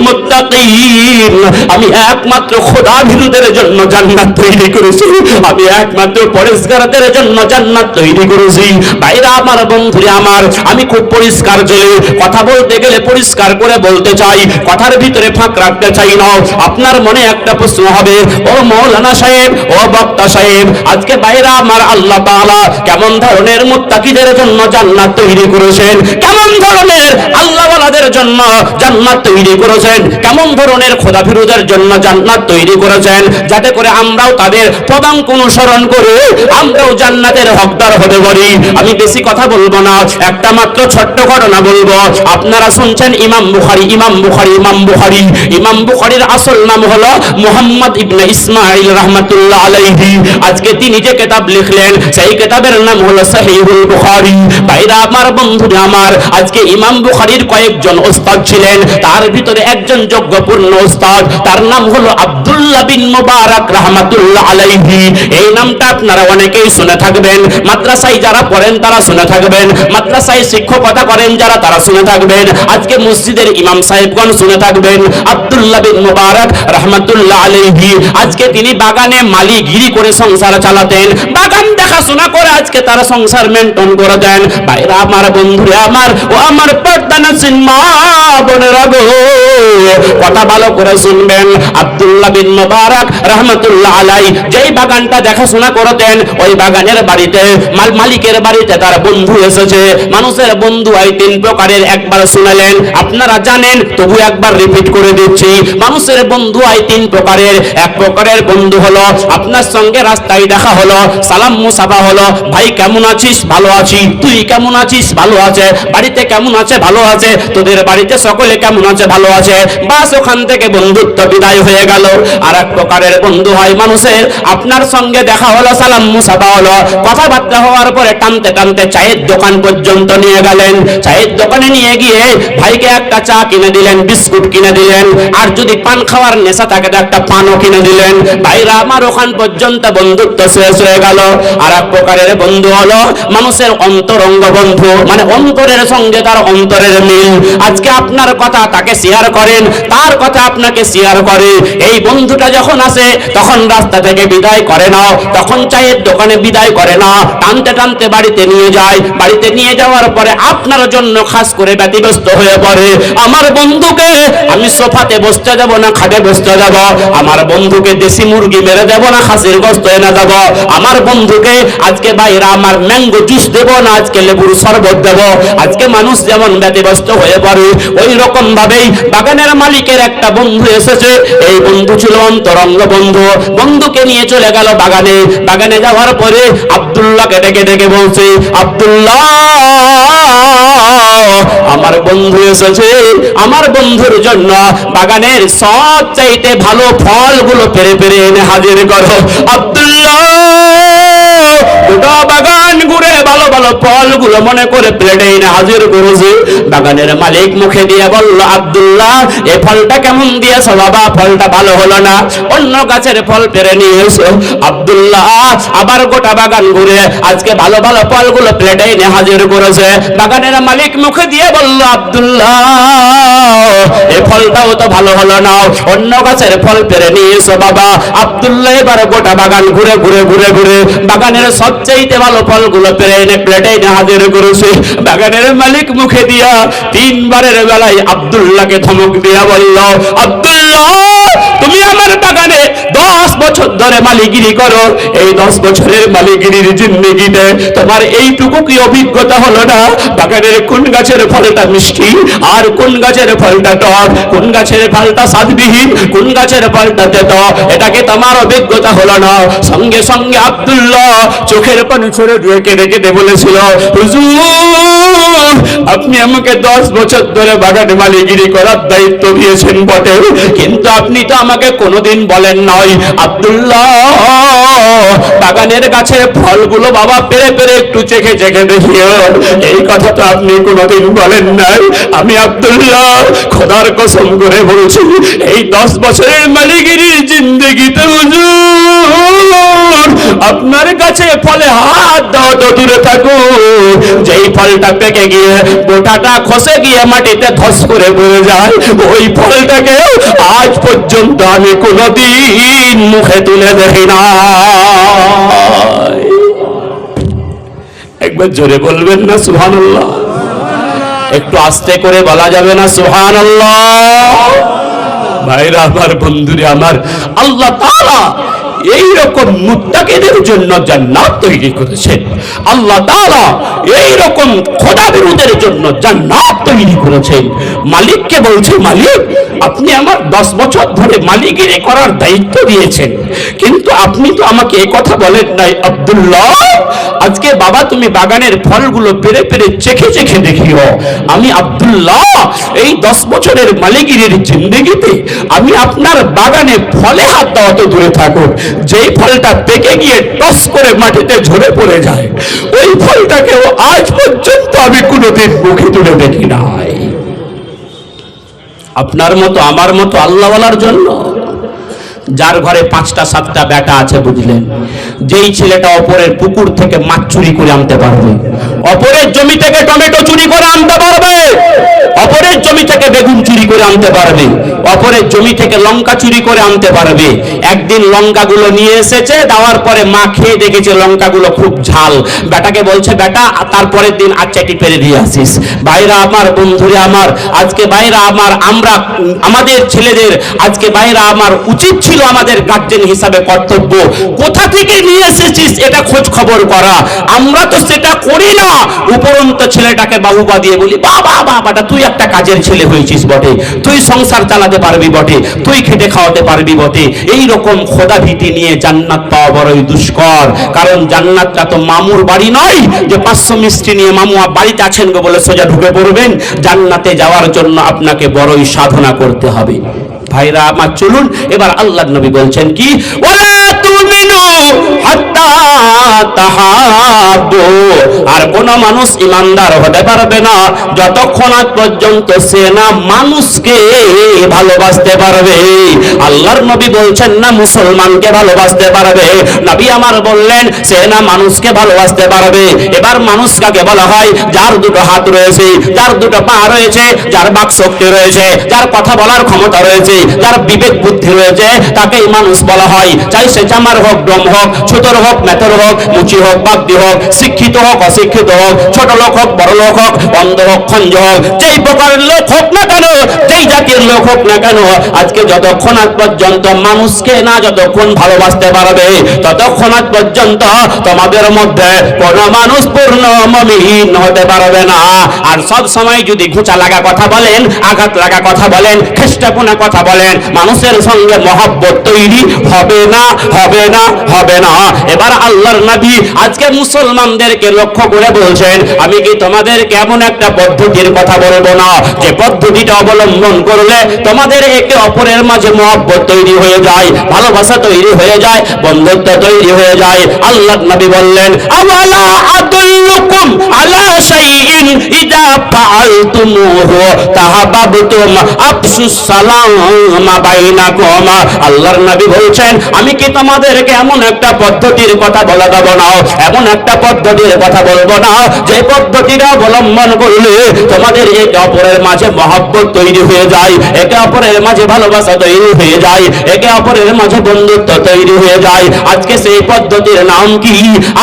মুত্তাকিন। আমি একমাত্র খোদা ভীরুদের জন্য জান্নাত তৈরি করেছি, আমি একমাত্র পরেশগারদের জন্য জান্নাত তৈরি করেছি। ভাইরা আমার, বন্ধুরা আমার, আমি খুব পরিষ্কার জেলে কথা বলতে গেলে পরিষ্কার করে বলতে চাই, কথার ভিতরে ফাঁক রাখতে চাই না। আপনার মনে একটা প্রশ্ন হবে, ও মাওলানা সাহেব, ও বক্তা সাহেব, আজকে ভাইরা আমার, আল্লাহ তাআলা কেমন ধরনের মুত্তাকিদের জন্য জান্নাত তৈরি করেছেন, কেমন ধরনের আল্লাহওয়ালাদের জন্য জান্নাত তৈরি করেছেন, কেমন ধরনের খোদা ভীরুদের জন্য জান্নাত তৈরি করেছেন, যাতে করে আমরাও তাদের পদাঙ্ক অনুসরণ করে আমরাও জান্নাতের হকদার হতে পারি। আমি বেশি কথা বলবো না, একটা মাত্র ছোট্ট ঘটনা বলবো। আপনারা শুনছেন ইমাম বুখারী, ইমাম বুখারী, ইমাম বুখারী। ইমাম বুখারীর আসল নাম হলো মুহাম্মদ ইবনে ইসমাঈল রাহমাতুল্লাহ আলাইহি। আজকে তিনি যে কিতাব লিখলেন সেই কিতাবের নাম হলো সহিহুল বুখারী। ভাইরা আমার, বন্ধুরা আমার, আজকে ইমাম বুখারীর কয়েকজন ওস্তাদ ছিলেন, তার ভিতরে একজন যোগ্যপূর্ণ ওস্তাদ, তার নাম হলো আব্দুল্লাহ বিন মুবারক রাহমাতুল্লাহ আলাইহি। এই নামটা আপনারা অনেকেই শুনে থাকবেন, মাদ্রাসায় যারা পড়েন তারা শুনে থাকবেন, মাদ্রাসায় শিক্ষকতা করেন যারা তারা শুনে থাকবেন, আজকে মসজিদের ইমাম সাহেবগণ শুনে থাকবেন। আব্দুল্লাহ বিন মুবারক রাহমাতুল্লাহ আলাইহি, আজকে তিনি বাগানে মালিগিরি করে সংসার চালাতেন, বাগান দেখাশোনা করে আজকে তারা সংসার মেনটেন করে দেন। ভাইরা আমার, বন্ধুরা আমার, ও আমার পর্দানশীল মা বোনেরা গো, কথা ভালো করে শুনবেন। আব্দুল্লাহ বিন মুবারক রাহমাতুল্লাহ আলাইহি যেই বাগানটা দেখাশোনা করতেন, ওই বাগানের বাড়িতে মালিকের বাড়িতে তার বন্ধু এসেছে। মানুষের বন্ধু হয় তিন প্রকারের, একবার শুনলেন, আপনারা জানেন, তবু একবার রিপিট করে দিচ্ছি। মানুষের বন্ধু হয় তিন প্রকারের। এক প্রকারের বন্ধু হলো আপনার সঙ্গে রাস্তায় দেখা হলো, সালাম মুসাফা হলো, ভাই কেমন আছিস? ভালো আছি। তুই কেমন আছিস? ভালো আছে। বাড়িতে কেমন আছে? ভালো আছে। তোদের বাড়িতে সকলে কেমন আছে? ভালো আছে। বাস, ওখান থেকে বন্ধুত্ব বিদায় হয়ে গেল। আর এক প্রকারের বন্ধু হয় মানুষের আপনার সঙ্গে দেখা হলো, সালাম মুসাফা হলো, কথাবার্তা হওয়ার পরে টানতে টানতে চায়ের দোকান পর্যন্ত নিয়ে গেলেন। চায়ের দোকানে নিয়ে গিয়ে ভাইকে একটা চা কিনে দিলেন, বিস্কুট কিনে দিলেন, আর যদি পান খাওয়ার নেশা থাকে তো একটা পানও কিনে দিলেন। ভাইরা আমার, ওখান পর্যন্ত বন্ধুত্ব শেষ হয়ে গেল। আর এক প্রকারের বন্ধু হলো মানুষের অন্তরঙ্গ বন্ধু, মানে অন্তরের সঙ্গে তার অন্তরের মিল। আজকে আপনার কথা তাকে শেয়ার করেন, তার কথা আপনাকে শেয়ার করে। এই বন্ধুটা যখন আসে তখন রাস্তা থেকে বিদায় করে না, তখন চায়ের দোকানে বিদায় করে না, টানতে টানতে বাড়িতে নিয়ে যায়। বাড়িতে নিয়ে যাওয়ার পরে আপনার জন্য খাস করে ব্যতিব্যস্ত হয়ে পড়ে। আমার বন্ধুকে আমি সোফাতে বসতে যাব না খাটে বসতে যাব, আমার বন্ধুকে দেশি মুরগি মেরে দেব না খাসির গোশত এনে দেব, আমার বন্ধুকে আজকে বাইরে আমার ম্যাঙ্গো জুস দেব না আজকে লেবুর শরবত দেব। আজকে মানুষ যেমন ব্যতিব্যস্ত হয়ে পড়ে, ওই রকম ভাবেই বাগানের মালিকের একটা বন্ধু এসেছে। এই বন্ধু ছিল অন্তরঙ্গ বন্ধু। বন্ধুকে নিয়ে চলে গেল বাগানে। বাগানে যাওয়ার পরে আব্দুল্লাহকে ডেকে ডেকে বলছে, আব্দুল্লাহ, আমার বন্ধু এসেছে, আমার বন্ধুর জন্য বাগানের সব চাইতে ভালো ফলগুলো পেরে পেরে এনে হাজির করো। আব্দুল্লাহ গোটা বাগান ঘুরে ভালো ভালো ফলগুলো মনে করে প্লেটে এনে হাজির করেছে। বাগানের মালিক মুখে দিয়ে বলল, আব্দুল্লাহ, এই ফলটা কেমন দিয়েছো বাবা? ফলটা ভালো হলো না, অন্য গাছের ফল পেরে নিয়ে এসো। আব্দুল্লাহ আবার গোটা বাগান ঘুরে আজকে ভালো ভালো ফলগুলো প্লেটে এনে হাজির করেছে। বাগানের মালিক মুখে দিয়ে বলল, আব্দুল্লাহ, এই ফলটাও তো ভালো হলো না, অন্য গাছের ফল পেরে নিয়ে এসো বাবা। আব্দুল্লাহ এবার গোটা বাগান ঘুরে ঘুরে ঘুরে ঘুরে বাগানের সবচেয়ে ভালো ফলগুলো পেরে এনে প্লেটে এনে হাজির করেছে। বাগানের মালিক মুখে দিয়া তিনবারের বেলায় আব্দুল্লাহকে ধমক দিয়া বলল, আব্দুল্লাহ, তুমি আমার বাগানে 10 বছর ধরে মালিগিরি করো, এই 10 বছরের মালিগিরির জিন্দেগিতে তোমার এইটুকু কি অভিজ্ঞতা হলো না? বাগানের কোন গাছের ফলটা মিষ্টি আর কোন গাছের ফলটা টক, কোন গাছের ফলটা স্বাদবিহীন, কোন গাছের ফলটা তেতো, এটাকে তোমার অভিজ্ঞতা হলো না? সঙ্গে সঙ্গে আব্দুল্লাহ চোখের পানি ছড়ে দিয়ে কেঁদে কেঁদে বলেছিল, হুজুর, আপনি আমাকে 10 বছর ধরে বাগানে মালিগিরি করার দায়িত্ব দিয়েছেন বটে, কিন্তু আপনি তো আমাকে কোনোদিন বলেন নাই, আব্দুল্লাহ, বাগানের গাছের ফলগুলো বাবা পেরে পেরে একটু চেখে চেখে দেখিও। এই কথা তো আপনি কোনোদিন বলেন নাই। আমি আব্দুল্লাহ খোদার কসম করে বলছি, এই 10 বছরের মালিগিরির জিন্দেগিতে হুজুর আপনার কাছে ফলে হাত দাও তো দূরে থাকো, যেই ফলটা পেকে গিয়ে গোটাটা খসে গিয়ে মাটিতে ধস করে পড়ে যায়, ওই ফলটাকে আজ পর্যন্ত আমি কোনোদিন মুখে তুলে দেখি না। একবার জোরে বলবেন না সুবহানাল্লাহ? একটু আস্তে করে বলা যাবে না সুবহানাল্লাহ? ভাইরা আমার, বন্ধুরে আমার, আল্লাহ তাআলা এই রকম মুত্তাকিদের জন্য জান্নাত তৈরি করেছেন। আল্লাহ তাআলা এই রকম খোদাবিরুদের জন্য জান্নাত তৈরি করেছেন। মালিককে বলছে, মালিক আপনি আমার 10 বছর ধরে মালিকিরি করার দায়িত্ব দিয়েছেন, কিন্তু আপনি তো আমাকে এই কথা বলেন নাই আব্দুল্লাহ, আজকে বাবা তুমি বাগানের ফলগুলো পেরে পেরে চেখে চেখে দেখিও। আমি আব্দুল্লাহ এই 10 বছরের মালিকিরির জিন্দেগিতে আমি আপনার বাগানে ফলে হাত দেওয়া তো দূরে থাকুক, যেই ফলটা পেকে গিয়ে টস করে মাটিতে ঝরে পড়ে যায় ওই ফলটাকেও আজ পর্যন্ত আমি কোনোদিন মুখে তুলে দেখি নাই। আপনার মতো আমার মতো আল্লাহওয়ালার জন্য, যার ঘরে 5টা 7টা বেটা আছে বুঝলেন, যেই ছেলেটা অপরের পুকুর থেকে মাছ চুরি করে আনতে পারবে, অপরের জমি থেকে টমেটো চুরি করে আনতে পারবে, অপরের জমি থেকে বেগুন চুরি করে আনতে পারবে, অপরের জমি থেকে লঙ্কা চুরি করে আনতে পারবে। একদিন লঙ্কাগুলো নিয়ে এসেছে, দেওয়ার পরে মা খেয়ে দেখেছে লঙ্কাগুলো খুব ঝাল, বেটাকে বলছে বেটা তারপরের দিন আচ্ছাটি পেরে দিয়ে আসিস। ভাইরা আমার, বন্ধুরা আমার, আজকে ভাইরা আমার, আমরা আমাদের ছেলেদের আজকে ভাইরা আমার উচিত ছিল আমাদের গার্জেন হিসাবে কর্তব্য কোথা থেকে নিয়ে এসেছিস এটা খোঁজ খবর করা। আমরা তো সেটা করি না, উপরন্ত ছেলেটাকে বাহুবা দিয়ে বলি বাবা বাবাটা তুই একটা কাজের ছেলে হয়েছিস বটে, তুই সংসার চালাতে পারবি বটে, তুই খেটে খাওয়াতে পারবি বটে। এই রকম খোদা ভীতি নিয়ে জান্নাত পাওয়া বড়ই দুষ্কর, কারণ জান্নাতটা তো মামুর বাড়ি নয় যে 500 মিষ্টি নিয়ে মামু বাড়িতে আছেন গো বলে সোজা ঢুকে পড়বেন। জান্নাতে যাওয়ার জন্য আপনাকে বড়ই সাধনা করতে হবে। ভাইরা আমার চলুন এবার আল্লাহর নবী বলছেন কি, ওয়ালা তুমিনু হাত্তা তাহাব্বু, আর কোন মানুষ ইমানদার হতে পারবে না যতক্ষণ পর্যন্ত সে না মানুষকে ভালোবাসতে পারবে। আল্লাহর নবী বলছেন না মুসলমানকে ভালোবাসতে পারবে, নবী আমার বললেন সে না মানুষকে ভালোবাসতে পারবে। এবার মানুষ কাকে বলা হয়? যার দুটো হাত রয়েছে, যার দুটো পা রয়েছে, যার বাক শক্তি রয়েছে, যার কথা বলার ক্ষমতা রয়েছে, যার বিবেক বুদ্ধি রয়েছে, তাকেই মানুষ বলা হয়। চাই সে চামার হোক, ডম হোক, ছোটর হোক, মেতর হোক, মুচি হোক, বাগদি হোক, শিক্ষিত হোক, অশিক্ষিত হোক, ছোট লোক হোক, বড় লোক হোক, অন্ধ হোক, খঞ্জ হোক, যেই প্রকারের লোক হোক না কেন, যেই জাতির লোক হোক না কেন, আজকে যতক্ষণ পর্যন্ত মানুষকে না যতক্ষণ ভালোবাসতে পারবে ততক্ষণ পর্যন্ত তোমাদের মধ্যে কোন মানুষ পূর্ণ মুমিন হতে পারবে না। আর সব সময় যদি ঘুচা লাগা কথা বলেন, আঘাত লাগা কথা বলেন, খ্রিস্টাপনা কথা বলেন, মানুষের সঙ্গে মহব্বত তৈরি হবে না, হবে না, হবে না। এবার আল্লাহর নবী আজকে মুসলমানদেরকে লক্ষ্য করে বলছেন, আমি কি তোমাদেরকে এমন একটা পদ্ধতির কথা বলবো না যে পদ্ধতিটা অবলম্বন করলে তোমাদের একে অপরের মাঝে মহব্বত তৈরি হয়ে যায়, ভালোবাসা তৈরি হয়ে যায়, বন্ধুত্ব তৈরি হয়ে যায়। আল্লাহর নবী বললেন, আওয়ালা আদুল্লুকুম আলা শাইইন ইযা ফাআলতুমুহু তাহাব্বাবতুম আফশুস সালাম বাইনাকুম। আল্লাহর নবী বলছেন, আমি কি তোমাদেরকে এমন একটা পদ্ধতির কথা বলে দেব না, এমন একটা পদ্ধতির কথা বলবো না যে পদ্ধতিটা অবলম্বন করলে তোমাদের একে অপরের মাঝে মহব্বত তৈরি হয়ে যায়, একে অপরের মাঝে ভালোবাসা তৈরি হয়ে যায়, একে অপরের মাঝে বন্ধুত্ব তৈরি হয়ে যায়। আজকে সেই পদ্ধতির নাম কি?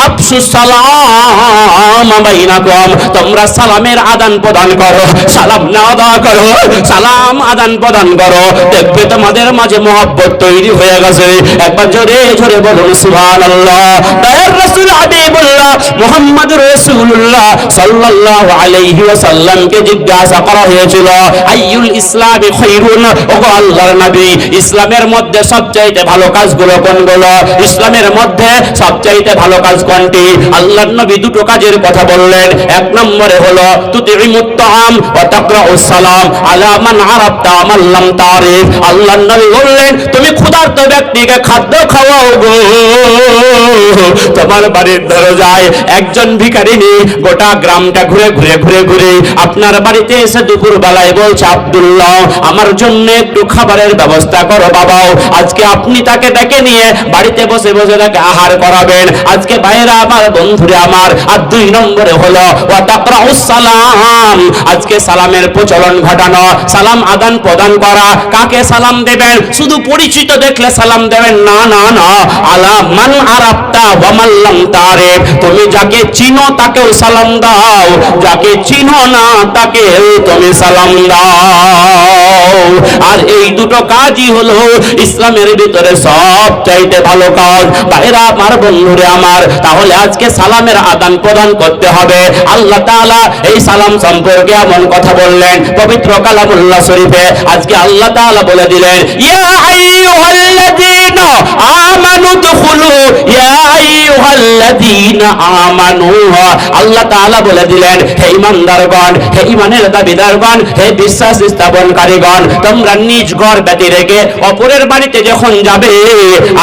আফশুস সালাম বাইনাকুম। তোমরা সালামের আদান প্রদান করো, সালাম নেওয়া দেওয়া করো, সালাম আদান প্রদান করো, দেখবে তোমাদের মাঝে মহব্বত তৈরি হয়ে গেছে। একবার জোরে জোরে বলুন সুবহানাল্লাহ। দয়ার রাসূল হাবিবুল্লাহ মুহাম্মদ রাসূলুল্লাহ সাল্লাল্লাহু আলাইহি ওয়াসাল্লামকে জিজ্ঞাসা করা হয়েছিল, আইয়ুল ইসলামি খায়রুন, ওগো আল্লাহর নবী ইসলামের মধ্যে সবচাইতে ভালো কাজগুলো কোনগুলো? ইসলামের মধ্যে সবচাইতে ভালো কাজ কোনটি? আল্লাহর নবী দুটো কাজের কথা বললেন। এক নম্বরে হলো তুতিমুত তাআম ওয়া তাকরাউস সালাম আলা মান আরাফতা মান লাম তারিফ। আল্লাহর নবী বললেন, তুমি ক্ষুধার্ত ব্যক্তিকে খাদ্য খাওয়াও গো। তোমার বাড়ির দরজায় একজন ভিখারিনী গোটা গ্রামটা ঘুরে ঘুরে ঘুরে ঘুরে আপনার বাড়িতে এসে দুপুর বেলায় বলছে, আব্দুল্লাহ আমার জন্য একটু খাবারের ব্যবস্থা করো বাবাও। আজকে আপনি তাকে ডেকে নিয়ে বাড়িতে বসে বসে তাকে আহার করাবেন। আজকে ভাইরা আমার, বন্ধুরা আমার। আর 2 নম্বরে হলো ওয়া তাকরাউস সালাম, আজকে সালামের প্রচলন ঘটানো, সালাম আদান প্রদান করা। কাকে সালাম দেবেন? শুধু পরিচিত দেখলে গেলে সালাম দেবেন না, না না, আলা মান আরাফতা ওয়া মান লাম তারিফ, তুমি যাকে চিনো তাকেও সালাম দাও, যাকে চিনো না তাকেও তুমি সালাম দাও। আর এই দুটো কাজই হলো ইসলামের ভিতরে সবচাইতে ভালো কাজ। ভাইরা আমার, বন্ধুরে আমার, তাহলে আজকে সালামের আদান প্রদান করতে হবে। আল্লাহ তাআলা এই সালাম সম্পর্কে এমন কথা বললেন পবিত্র কালামুল্লাহ শরীফে। আজকে আল্লাহ তাআলা বলে দিলেন, ইয়া আইয়ুহাল্লাযীনা আমানু দুখুলু, ইয়া আইয়ুহাল্লাযীনা আমানু, আল্লাহ তাআলা বলে দিলেন, হে ঈমানদারগণ, হে ঈমানের দাবিদারগণ, হে বিশ্বাস স্থাপনকারীগণ, তোমরা নিজ ঘর ব্যতি রেখে অপরের বাড়িতে যখন যাবে,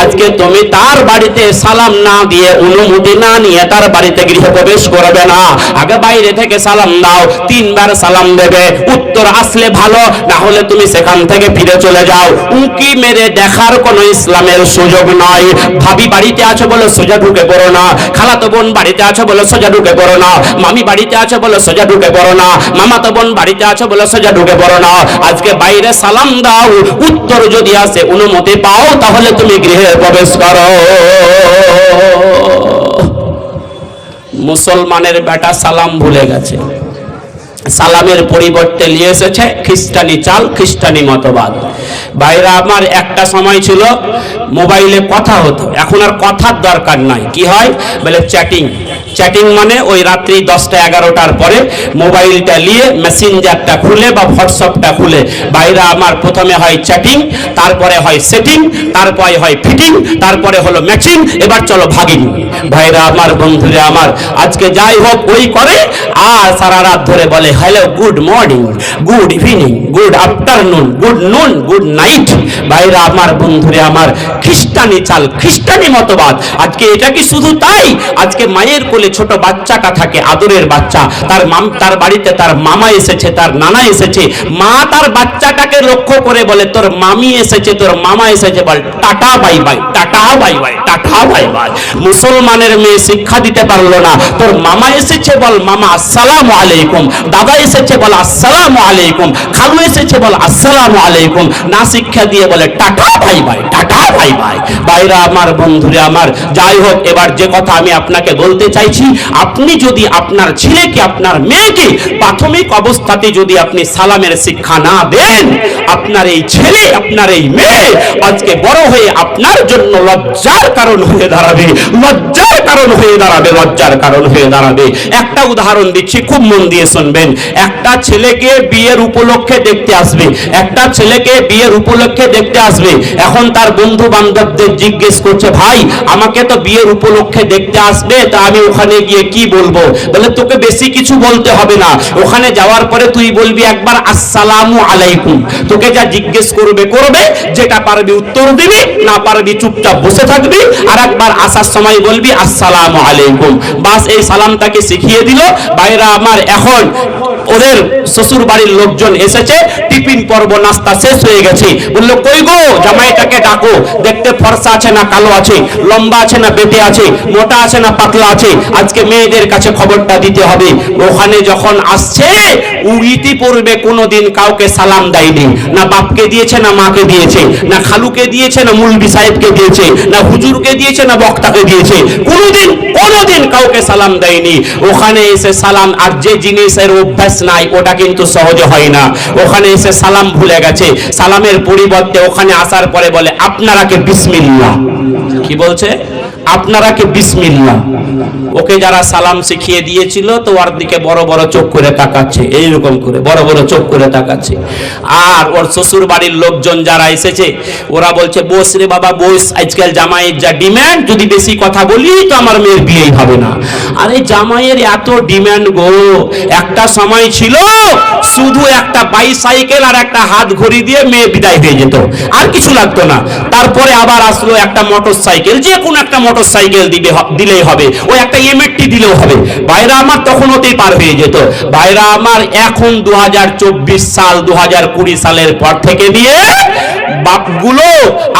আজকে তুমি তার বাড়িতে সালাম না দিয়ে, অনুমতি না নিয়ে তার বাড়িতে গৃহে প্রবেশ করবে না। আগে বাইরে থেকে সালাম দাও, 3 বার সালাম দেবে, উত্তর আসলে ভালো, না হলে তুমি সেখান থেকে ফিরে চলে যাও। উঁকি মেরে দেখার কোনো ইসলামের সুযোগ নয়। ভাবি বাড়িতে আছো বলে সোজা ঢুকে পড়ো না, খালাতো বোন বাড়িতে আছো বলে সোজা ঢুকে পড়ো না, মামি বাড়িতে আছো বলে সোজা ঢুকে পড়ো না, মামাতো বোন বাড়িতে আছো বলে সোজা ঢুকে পড়ো না। আজকে বাইরে সালাম দাও, উত্তর যদি আসে, অনুমতি পাও, তাহলে তুমি গৃহে প্রবেশ করো। মুসলমানের বেটা সালাম ভুলে গেছে, সালামের পরিবর্তে নিয়ে এসেছে খ্রিস্টানি চাল, খ্রিস্টানি মতবাদ। ভাইরা আমার, একটা সময় ছিল মোবাইলে কথা হতো, এখন আর কথার দরকার নাই। কি হয় বলে চ্যাটিং। চ্যাটিং মানে ওই রাত্রি 10টা 11টার পরে মোবাইলটা নিয়ে মেসেঞ্জারটা খুলে বা হোয়াটসঅ্যাপটা খুলে, ভাইরা আমার, প্রথমে হয় চ্যাটিং, তারপরে হয় সেটিং, তারপরে হয় ফিটিং, তারপরে হলো ম্যাচিং, এবার চলো ভাগিং। ভাইরা আমার, বন্ধুরা আমার, আজকে যাই হোক ওই করে, আর সারা রাত ধরে বলে hello, good morning, good evening, good afternoon, good নুন, গুড নাইট। ভাইরা আমার, বন্ধুরা আমার, খ্রিস্টানি চাল, খ্রিস্টানি মতবাদ। আজকে এটা কি শুধু তাই? আজকে মায়ের কোলে ছোট বাচ্চাটা থাকে, আদরের বাচ্চা, তার বাড়িতে তার মামা এসেছে, তার নানা এসেছে, মা তার বাচ্চাটাকে লক্ষ্য করে বলে, তোর মামি এসেছে, তোর মামা এসেছে, বল tata bye bye, tata bye bye, tata bye bye. মুসলমানের মেয়ে শিক্ষা দিতে পারলো না, তোর মামা এসেছে বল মামা আসসালামু আলাইকুম, দাদা এসেছে বল আসসালামু আলাইকুম, খালু এসেছে বল আসসালামু আলাইকুম, না শিক্ষা দিয়ে বলে tata bye bye, tata bye by. ভাইরা আমার, বন্ধুরা আমার, যাই হোক, এবার যে কথা আমি আপনাকে বলতে চাইছি, আপনি যদি আপনার ছেলেকে, আপনার মেয়েকে প্রাথমিক অবস্থাতে যদি আপনি সালামের শিক্ষা না দেন, আপনার এই ছেলে, আপনার এই মেয়ে আজকে বড় হয়ে আপনার জন্য লজ্জার কারণ হয়ে দাঁড়াবে, লজ্জার কারণ হয়ে দাঁড়াবে, লজ্জার কারণ হয়ে দাঁড়াবে। একটা উদাহরণ দিচ্ছি, খুব মন দিয়ে শুনবেন। একটা ছেলেকে বিয়ের উপলক্ষে দেখতে আসবে, একটা ছেলেকে বিয়ের উপলক্ষে দেখতে আসবে। এখন তার বন্ধু বান্ধবদের জিজ্ঞেস করছে, ভাই আমাকে তো বিয়ের উপলক্ষে দেখতে আসবে, তা আমি ওখানে গিয়ে কি বলবো? বলে তোকে বেশি কিছু বলতে হবে না, ওখানে যাওয়ার পরে তুই বলবি একবার আসসালামু আলাইকুম, তোকে যা জিজ্ঞেস করবে করবে, যেটা পারবি উত্তর দিবি, না পারবি চুপচাপ বসে থাকবি, আর একবার আসার সময় বলবি আসসালামু আলাইকুম। বাস এই সালামটাকে শিখিয়ে দিল। ভাইরা আমার, এখন ওদের শ্বশুর বাড়ির লোকজন এসেছে, টিফিন পর্ব, নাস্তা শেষ হয়ে গেছে। বললো কই গো, জামাইটাকে ডাকো, দেখতে ফর্সা আছে না কালো আছে, লম্বা আছে না বেটে আছে, মোটা আছে না পাতলা আছে, আজকে মেয়েদের কাছে খবরটা দিতে হবে। ওখানে যখন আসছে, উড়িতি পড়বে, কোনোদিন কাউকে সালাম দেয়নি, না বাপকে দিয়েছে, না মাকে দিয়েছে, না খালুকে দিয়েছে, না মুলবি সাহেবকে দিয়েছে, না হুজুরকে দিয়েছে, না বক্তাকে দিয়েছে, কোনোদিন কাউকে সালাম দেয়নি। ওখানে এসে সালাম, আর যে জিনিসের অভ্যাস নাই ওটা কিন্তু সহজে হয় না। ওখানে এসে সালাম ভুলে গেছে, সালামের পরিবর্তে ওখানে আসার পরে বলে আপনারা কে বিসমিল্লাহ। কি বলছে? আপনারা কে বিসমিল্লাহ। ওকে যারা সালাম শিখিয়ে দিয়েছিল, তো ওর দিকে বড় বড় চোখ করে তাকাচ্ছে, এইরকম করে বড় বড় চোখ করে তাকাচ্ছে। আর ওর শ্বশুর বাড়ির লোকজন যারা এসেছে, ওরা বলছে বস রে বাবা বস, আজকাল জামাইয়ের যা ডিমান্ড, যদি বেশি কথা বলি তো আমার মেয়ের বিয়েই হবে না। আরে জামাইয়ের এত ডিমান্ড গো, একটা সময় ছিল শুধু একটা বাইসাইকেল আর একটা হাত ঘড়ি দিয়ে মেয়ে বিদায় হয়ে যেত, আর কিছু লাগতো না। তারপরে আবার আসলো একটা মোটর সাইকেল, যে কোনো একটা মোটর সাইকেল দিলেই হবে, ওই একটা এমএটি দিলেও হবে। ভাইরা আমার, তখন ওতেই পার হয়ে যেত। ভাইরা আমার, এখন 2024 সাল, 2020 সালের পর থেকে নিয়ে বাপগুলো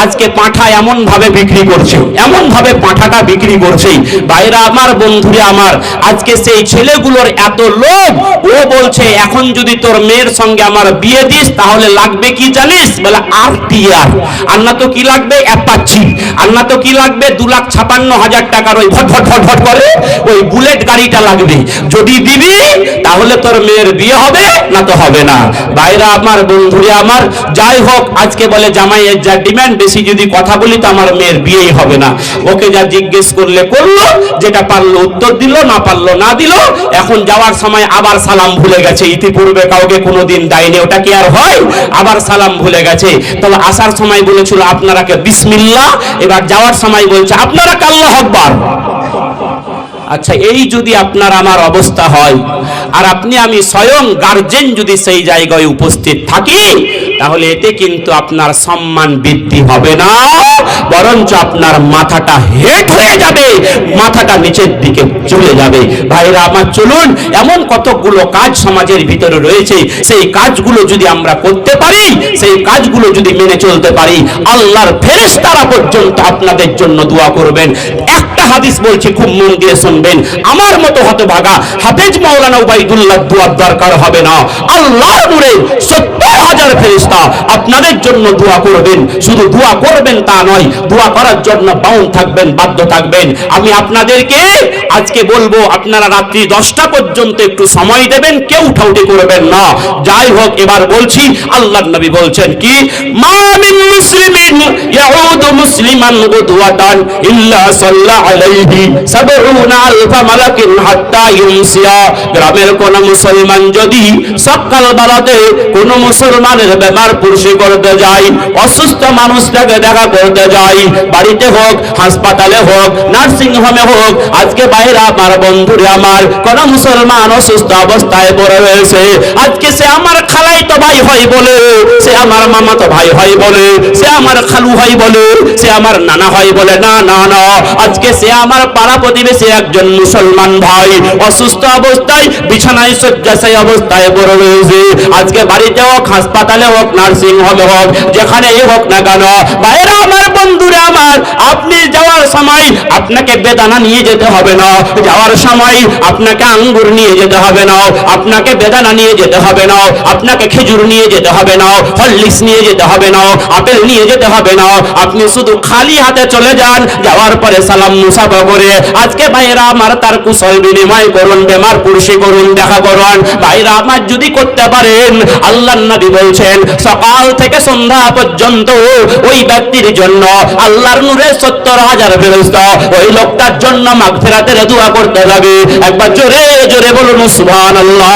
আজকে পাঁঠা এমন ভাবে বিক্রি করছে, এমন ভাবে পাঁঠাটা বিক্রি করছে। ভাইরা আমার, বন্ধুরা আমার, আজকে সেই ছেলেগুলোর এত লোভ, ও বলছে এখন যদি তোর মেয়ের সঙ্গে আমার বিয়ে দিস তাহলে লাগবে কি জানিস? বলে RTR, আর না তো কি লাগবে অ্যাপাচি, আর না তো কি লাগবে 2,56,000 টাকার ওই ভট ভট ভট ভট করে ওই বুলেট গাড়িটা লাগবে। যদি দিবি তাহলে তোর মেয়ের বিয়ে হবে, না তো হবে না। ভাইরা আমার, বন্ধুরা আমার, যাই হোক, আজকে বলে জামাইয়ের যা ডিমান্ড, বেশি যদি কথা বলি তো আমার মেয়ের বিয়েই হবে না। ওকে যা জিজ্ঞেস করলে করলো, যেটা পারলো উত্তর দিল, না পারলো না দিল। এখন যাওয়ার সময় আবার সালাম ভুলে গেছে, ইতিপূর্বে কাউকে কোনোদিন দেয়নি, ওটা কি আর হয়? আবার সালাম ভুলে গেছে। তবে আসার সময় বলেছিল আপনারা কে বিসমিল্লাহ, এবার যাওয়ার সময় বলছে আপনারা কে আল্লাহু আকবার। আচ্ছা, এই যদি আপনার আমার অবস্থা হয়, আর আপনি আমি স্বয়ং গার্জেন যদি সেই জায়গায় উপস্থিত থাকি, তাহলে এতে কিন্তু আপনার সম্মান বৃদ্ধি হবে না, বরঞ্চ আপনার মাথাটা হেট হয়ে যাবে, মাথাটা নিচের দিকে চলে যাবে। ভাইরা আমার, চলুন, এমন কতগুলো কাজ সমাজের ভিতরে রয়েছে, সেই কাজগুলো যদি আমরা করতে পারি, সেই কাজগুলো যদি মেনে চলতে পারি, আল্লাহর ফেরেশতারা পর্যন্ত আপনাদের জন্য দোয়া করবেন। একটা হাদিস বলছি, খুব মন দিয়ে শুনবেন। আমার মতো হতভাগা হাফেজ মাওলানা উবাইদুল্লাহ দোয়ার দরকার হবে না, আল্লাহর নূরে 70,000 ফেরেশতা আপনাদের জন্য দোয়া করবেন। শুধু দোয়া করবেন তা নয়, দোয়া করার জন্য বাউন্ড থাকবেন, বাধ্য থাকবেন। আমি আপনাদেরকে আজকে বলবো, আপনারা রাত্রি 10টা পর্যন্ত একটু সময় দেবেন, কেউ উঠাউঠি করবেন না। যাই হোক, এবার বলছি, আল্লাহর নবী বলছেন কি, মা মিন মুসলিমিন ইয়াউদু মুসলিমান গুদওয়াতান ইল্লা সাল্লা আলাইহি 70,000 মালাকিন হাত্তা ইউমসিয়া। গ্রামের কোন মুসলমান যদি সকাল বেলাতে কোন মুসলমানের ব্যাপার পুরুষি করতে যায়, অসুস্থ মানুষটাকে দেখা করতে যায়, বাড়িতে হোক, হাসপাতালে হোক, নার্সিং হোমে হোক, আজকে বাইরে আমার বন্ধুরে আমার কোন মুসলমান অসুস্থ অবস্থায় পড়ে রয়েছে, আজকে সে আমার খালাই তো ভাই হয় বলে, সে আমার মামা তো ভাই হয় বলে, সে আমার খালু হয় বলে, সে আমার নানা হয় বলে, না না না, আজকে সে আমার পাড়া প্রতিবেশী একজন মুসলমান ভাই অসুস্থ অবস্থায় বিছানায় শয্যাশায়ী অবস্থায় পড়ে রয়েছে। আজকে বাড়িতে হোক, হাসপাতালে হোক, নার্সিং হোমে হোক, যেখানেই হোক না কেন, ভাইরা আমার, বন্ধুরা আমার, আপনি যাওয়ার সময় আপনাকে বেদানা নিয়ে যেতে হবে না, যাওয়ার সময় আপনাকে আঙ্গুর নিয়ে যেতে হবে না, আপনাকে বেদানা নিয়ে যেতে হবে না, আপনাকে খেজুর নিয়ে যেতে হবে না, হরলিক্স নিয়ে যেতে হবে না, আপেল নিয়ে যেতে হবে না। আপনি শুধু খালি হাতে চলে যান, যাওয়ার পরে সালাম মুসাফা করে আজকে ভাইরা আমার তার কুশল বিনিময় করুন, বেমার পুরুষি করুন, দেখা করুন। ভাইরা আমার, যদি করতে পারেন, আল্লাহর নবী বলছেন সকাল থেকে সন্ধ্যা পর্যন্ত ওই ব্যক্তির জন্য আল্লাহর নূরে 70,000 ফেরেশতা ওই লোকটার জন্য মাগফিরাতের দোয়া করতে লাগে। একবার জোরে জোরে বলুন সুবহানাল্লাহ।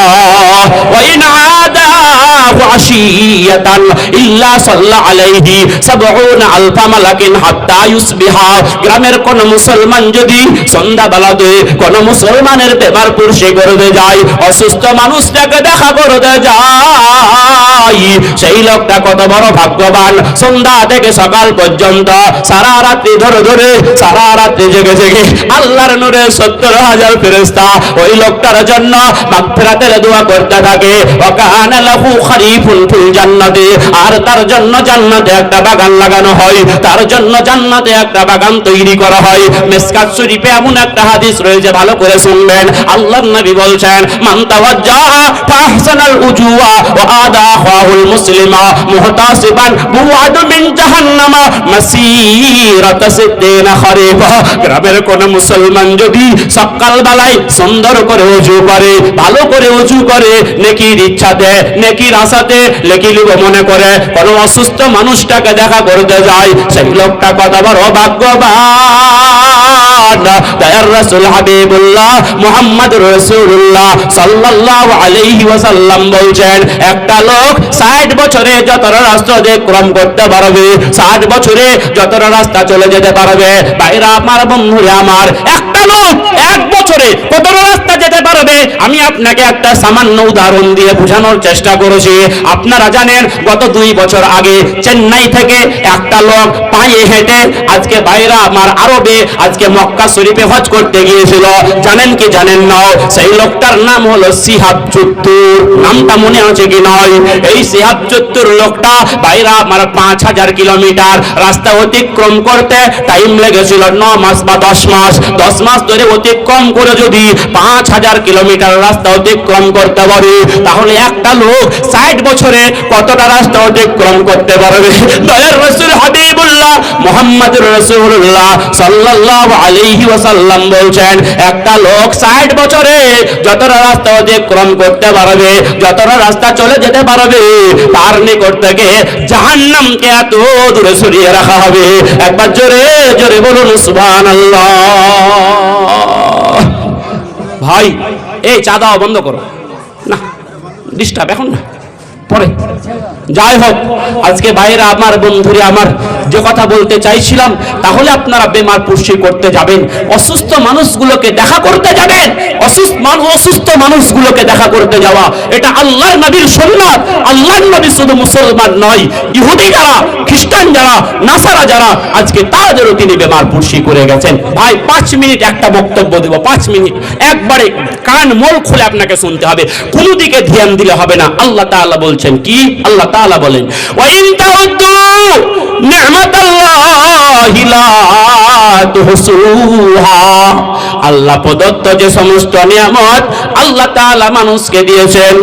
ওয়া ইন আদাহু আশিয়াতান ইল্লা সাল্লা আলাইহি 70,000 মালাকিন হাত্তা ইউসবিহা। গ্রামের কোন মুসলমান যদি সন্ধ্যাবেলাতে কোন মুসলমানের ব্যাপার পুরুষে করতে যায়, অসুস্থ মানুষটাকে দেখা করতে যায়, সেই লোকটা কত বড় ভাগ্যবান। সন্ধ্যা থেকে সকাল পর্যন্ত সারা রাত্রি ধরে ধরে, সারা রাত্রি জেগে জেগে আল্লাহর নূরে 70,000 ফেরেশতা ওই লোকটার জন্য মাগফিরাতের দোয়া করতে থাকে। ওয়া কানা লাহু খারিফুন ফিল জান্নাতি, আর তার জন্য জান্নাতে একটা বাগান লাগানো হয়, তার জন্য জান্নাতে একটা বাগান তৈরি করা হয়। মিসকাত শরীফে এমন একটা হাদিস রয়েছে, ভালো করে শুনবেন। আল্লাহর নবী বলছেন, মান তাওয়াজ্জাহা ফাহসানাল উজুয়া ওয়া আদাহুল মুসলিমা মুহতাসিবান বুআদ মিন জাহান্নামা মাসিরাতা 60 খরিফা। গ্রামের কোন মুসলমান যদি সকাল বেলায় সুন্দর করে ওযু করে, ভালো করে ওযু করে, নেকির ইচ্ছাতে, নেকির আশাতে, নেকি লিব মনে করে কোন অসুস্থ মানুষটাকে দেখা করতে যায়, সেই লোকটা কত বড় ভাগ্যবান। দয়ার রাসূল হাবিবুল্লাহ মুহাম্মদুর রাসূলুল্লাহ সাল্লাল্লাহু আলাইহি ওয়াসাল্লাম বলছেন, একটা লোক 60 বছরে যতটা রাস্তা অতিক্রম করতে পারবে, 60 বছরে যতটা রাস্তা চলে যেতে পারবে, ভাইরা আমার, বন্ধুরা আমার, একটা লোক 1 বছরে কতটা রাস্তা যেতে পারবে, আমি আপনাকে একটা সামান্য উদাহরণ দিয়ে বোঝানোর চেষ্টা করেছি। আপনারা জানেন, গত 2 বছর আগে চেন্নাই থেকে একটা লোক পায়ে হেঁটে আজকে বাইরা আমার আরবে আজকে মক্কা শরীফে হজ করতে গিয়েছিল। জানেন কি জানেন না? সেই লোকটার নাম হলো শিহাব চুত্তুর। নামটা মনে আছে কি নয়? এই শিহাব চুত্তুর লোকটা বাইরা আমার 5000 কিলোমিটার রাস্তা অতিক্রম করতে টাইম লেগেছিল 9 মাস বা 10 মাস। 10 মাস ধরে অতিক্রম করে যদি 5000 কিলোমিটার রাস্তা অতিক্রম করতে পারে, তাহলে একটা লোক 60 বছরে কতটা রাস্তা অতিক্রম করতে পারবে? দয়ার রাসূল হাবিবুল্লাহ মুহাম্মদুর রাসূলুল্লাহ সাল্লাল্লাহু আলাইহি ওয়াসাল্লাম বলছেন, একটা লোক 60 বছরে যতটা রাস্তা অতিক্রম করতে পারবে, যতটা রাস্তা চলে যেতে পারবে, তার নিকট থেকে জাহান্নামকে এত দূরে সরিয়ে রাখা হবে। একবার জোরে জোরে বলুন সুবহানাল্লাহ। ভাই এই চা দাও বন্ধ করো না, ডিস্টার্ব এখন না, পরে। যাই হোক, আজকে ভাইরা আমার, বন্ধুরা আমার, যে কথা বলতে চাইছিলাম, তাহলে আপনারা বেমার পুষ্টি করতে যাবেন, অসুস্থ মানুষগুলোকে দেখা করতে যাবেন। অসুস্থ মানুষগুলোকে দেখা করতে যাওয়া এটা আল্লাহর নবীর সুন্নাত। আল্লাহর নবী শুধু মুসলমান নয়, ইহুদি যারা, খ্রিস্টান যারা, নাসারা যারা, আজকে তাদেরও তিনি বেমার পুষ্টি করে গেছেন। ভাই 5 মিনিট একটা বক্তব্য দেব, 5 মিনিট একবারে কান মোল খুলে আপনাকে শুনতে হবে, কোনো দিকে ধ্যান দিলে হবে না। আল্লাহ তাআলা বলছেন কি? আল্লাহ তাআলা বলেন, ওয়া ইন তাউদ্দু নি'মাতাল্লাহি লা তুহসুহা। আল্লাহ প্রদত্ত যে সমস্ত নিয়ামত আল্লাহ তাআলা মানুষকে দিয়েছেন,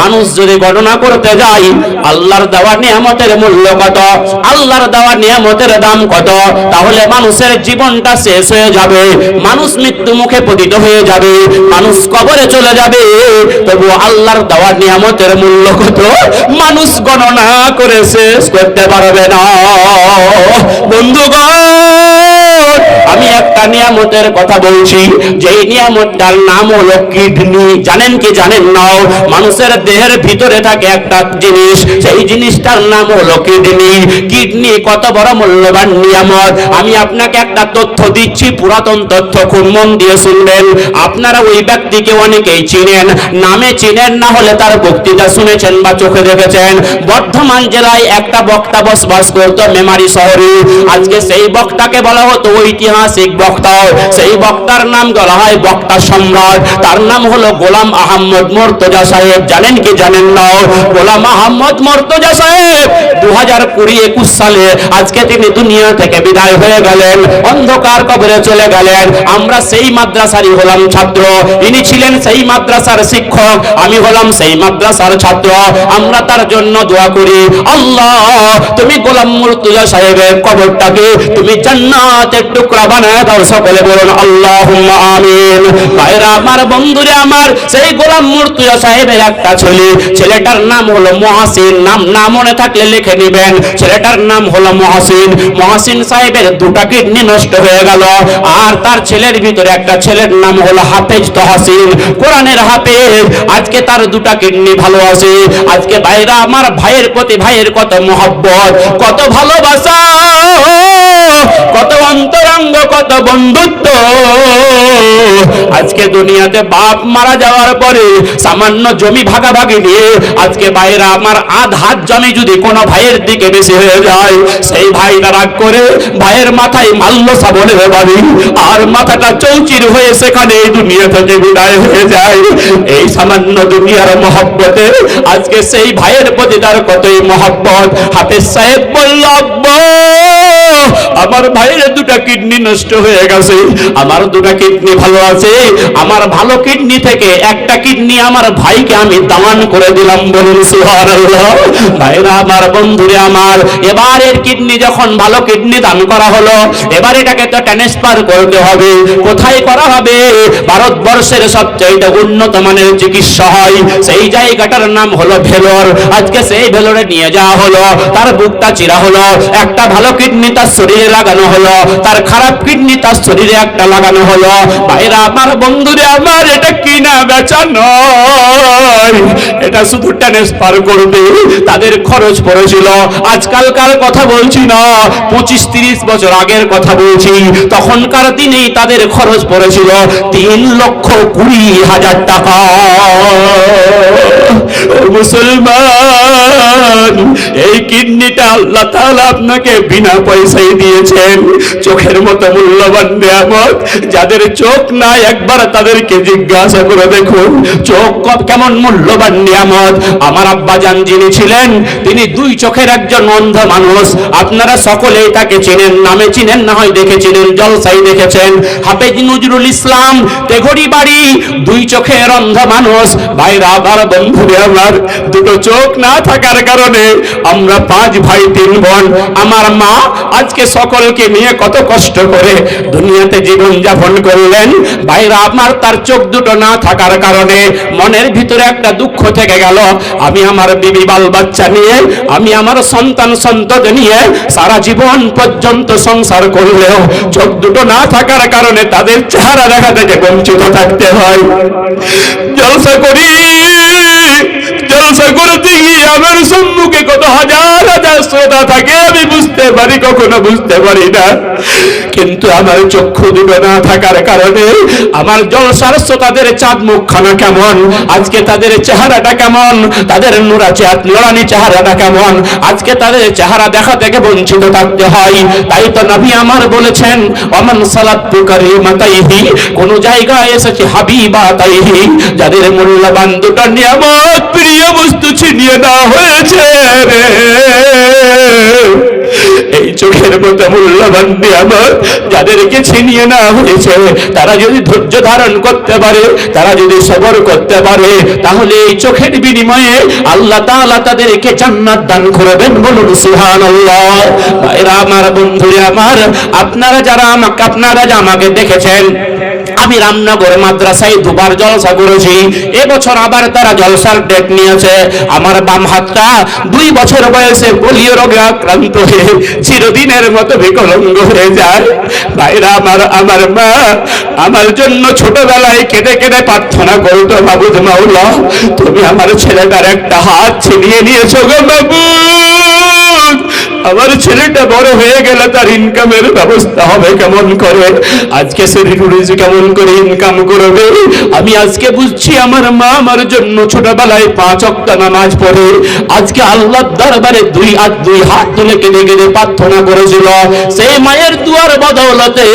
মানুষ যদি গণনা করতে যায় আল্লাহর দেওয়া নিয়ামতের মূল্য কত, আল্লাহর দেওয়া নিয়ামতের দাম কত, তাহলে মানুষের জীবনটা শেষ হয়ে যাবে, মানুষ মৃত্যু মুখে পতিত হয়ে যাবে, মানুষ কবরে চলে যাবে, তবু আল্লাহর দেওয়া নিয়ামতের মূল্য কত মানুষ গণনা করে শেষ করতে পারবে না। বন্ধুগণ, আমি একটা নিয়ামতের কথা বলছি, যেই নিয়ামতটার নাম হলো কিডনি। জানেন কি জানেন না? মানুষের দেহের ভিতরে থাকে একটা জিনিস, সেই জিনিসটার নাম হলো কিডনি। কিডনি কত বড় মূল্যবান নিয়ামত। আমি আপনাকে একটা তথ্য দিচ্ছি, পুরাতন তথ্য, খুব মন দিয়ে শুনবেন। আপনারা ওই ব্যক্তিকে অনেকেই চিনেন, নামে চিনেন, না হলে তার বক্তৃতা শুনেছেন বা চোখে দেখেছেন। বর্ধমান জেলায় একটা বক্তা বসবাস করত, মেমারি শহরে। আজকে সেই বক্তাকে বলা হতো ঐতিহাসিক বক্তা। সেই বক্তার নাম বলা হয় বক্তা সম্রাট। তার নাম হলো গোলাম আহমদ মর্তজা সাহেব। জানেন কি জানেন না? গোলাম আহমদ মর্তজা সাহেব 2020-21 সালে আজকে তিনি দুনিয়া থেকে বিদায় হয়ে গেলেন, অন্ধকার কবরে চলে গেলেন। আমরা সেই মাদ্রাসারই হলাম ছাত্র, ইনি ছিলেন সেই মাদ্রাসার শিক্ষক, আমি হলাম সেই মাদ্রাসার ছাত্র। আমরা তার জন্য দোয়া করি, আল্লাহ তুমি গোলাম মুর্তজা সাহেবের কবরটাকে তুমি জান্নাতের টুকরা বানায় দাও। সকলে বলুন আল্লাহুম্মা আমিন। ভাইরা আমার, বন্ধুরা আমার, সেই গোলাম মুর্তজা সাহেবের একটা ছেলেটার নাম হলো মহসিন। নাম না মনে থাকলে লিখে নেবেন, ছেলেটার নাম হলো মহসিন। মহসিন সাহেবের 2টা কিডনি নষ্ট হয়ে গেল। আর তার ছেলের ভিতরে একটা ছেলের নাম হলো হাফেজ তহসিন, কোরআনের হাফেজ। আজকে তার 2টা কিডনি ভালো আছে। আজকে ভাইরা আমার, ভাইয়ের প্রতি ভাইয়ের কত মহব্বত, কত ভালোবাসা, কত অন্তরঙ্গ, কত বন্ধুত্ব। আজকে দুনিয়াতে বাপ মারা যাওয়ার পরে সামান্য জমি ভাগাভাগি নিয়ে আজকে ভাইরা আমার আধ জমি যদি কোনো ভাইয়ের দিকে বেশি হয়ে যায়, সেই ভাইরা রাগ করে ভাইয়ের মাথায় মাল্য সাবনের বাড়ি, আর মাথাটা চৌচির হয়ে সেখানে এই দুনিয়া থেকে বিদায় হয়ে যায়। এই সামান্য দুনিয়ার মহব্বতে আজকে সেই ভাইয়ের প্রতি তার কতই মহব্বত। হাফেজ সাহেব বলল, আব্বা আমার ভাইয়ের 2টা কিডনি নষ্ট হয়ে গেছে, আমার 2টা কিডনি ভালো আছে, আমার ভালো কিডনি থেকে একটা কিডনি আমার ভাইকে আমি দান করে দিলাম। বলুন সুবহানাল্লাহ। ভাইরা আমার, বন্ধুরা আমার, এবার এর কিডনি যখন ভালো কিডনি দান করা হলো, এবার এটাকে তো ট্রান্সফার করতে হবে। কোথায় করা হবে? ভারতবর্ষের সবচেয়ে উন্নত মানের চিকিৎসা হয়, সেই জায়গাটার নাম হলো ভেলোর। আজকে সেই ভেলোরে নিয়ে যাওয়া হলো, তার বুকটা চিরা হলো, একটা ভালো কিডনি তার শরীরে লাগানো হলো, তার খারাপ কিডনি তার শরীরে একটা লাগানো হলো। ভাইরা আমার, বন্ধুরে আমার, এটা কিনা বেচা নয়, এটা শুধু ট্রান্সফার করবে। তাদের খরচ পড়েছিল, আজকালকার কথা বলছি না, 25-30 বছর আগের কথা বলছি, তখনকার দিনেই তাদের খরচ পড়েছিল 3,20,000 টাকা। ও মুসলমান, এই কিডনিটা আল্লাহ তাআলা আপনাকে বিনা পয়সায় দিয়েছেন। চোখের মতো মূল্যবান নিয়ামত, যাদের চোখ নাই একবার তাদেরকে জিজ্ঞাসা করে দেখুন চোখ কেমন মূল্যবান নিয়ামত। আমার আব্বাজান যিনি ছিলেন, তিনি 2 চোখের একজন অন্ধ মানুষ। আপনারা সকলেই তাকে চেনেন, নামে চিনেন, না হয় দেখেছিলেন, জলসাই দেখেছেন। হাফেজ নজরুল ইসলাম, তেঘড়ি বাড়ি, 2 চোখের অন্ধ মানুষ। ভাইরা আমার, বন্ধুরে আমার, 2 চোখ না থাকার কারণে আমরা 5 ভাই 3 বোন। আমার মা আজকে সকলকে নিয়ে কত কষ্ট করে দুনিয়াতে জীবন যাপন করলেন। ভাইরা আমার, তার চোখ 2 না থাকার কারণে মনের ভিতরে একটা দুঃখ থেকে গেল। আমি আমার বিবি বাল বাচ্চা নিয়ে, আমি আমার সন্তান সন্ততি নিয়ে সারা জীবন পর্যন্ত সংসার করলেও চোখ 2 না থাকার কারণে তাদের চেহারা দেখা থেকে বঞ্চিত থাকতে হয়। জলসা করি, জলসা করতে গিয়ে আমার সম্মুখে কত হাজার হাজার শ্রোতা থাকে, আমি বুঝতে পারি, কখনো বুঝতে পারি না। কিন্তু আমার চক্ষু 2 না থাকার কারণে আমার জলসার শ্রোতাদের চাঁদ মুখখানা কেমন, আজকে তাদের চেহারাটা কেমন, তাদের নুরানি চেহারাটা কেমন, আজকে তাদের চেহারা দেখা থেকে বঞ্চিত থাকতে হয়। তাই তো নবী আমার বলেছেন, ওমান সালাতু কারিমাতাইহি, কোন জায়গায় এসেছে হাবিবাতাইহি, যাদের মূল্যবান 2টা নিয়ামত, প্রিয় বস্তু ছিনিয়ে দেওয়া হয়েছে রে। এই চোখের মতো মূল্যবান নিয়ামত যাদেরকে ছিনিয়ে নেওয়া হয়েছে, তারা যদি ধৈর্য ধারণ করতে পারে, তারা যদি সবর করতে পারে, তাহলে এই চোখের বিনিময়ে আল্লাহ তাআলা তাদেরকে জান্নাত দান করবেন। বলুন সুবহানাল্লাহ। ভাইরা আমার, বন্ধুরা আমার, আপনারা যা আমাকে দেখেছেন, আমি রামনগর মাদ্রাসায় 2 বার জলসা করেছি। এবছর আবার তারা জলসার ডেট নিয়েছে। আমার বাম হাতটা 2 বছর বয়সে পোলিও রোগে আক্রান্ত হয়ে চিরদিনের মতো বিকলাঙ্গ হয়ে যায়। ভাইরা আমার, আমার মা আমার জন্য ছোটবেলায় কেঁদে কেঁদে প্রার্থনা করতো, মাবুদ মাওলা, তুমি আমার ছেলেটার একটা হাত ছিনিয়ে নিয়েছো গো মাবুদ। আমার ছেলেটা বড় হয়ে গেলে তার ইনকামের ব্যবস্থা হবে কেমন করে, আজকে সে রিজু কেমন করে ইনকাম করবে। আমি আজকে বুঝছি আমার মা আমার জন্য ছোটবেলায় 5 ওয়াক্ত নামাজ পড়ে আজকে আল্লাহর দরবারে 2 হাত তুলে কেঁদে কেঁদে প্রার্থনা করেছিল। সেই মায়ের দুয়ার বদৌলতে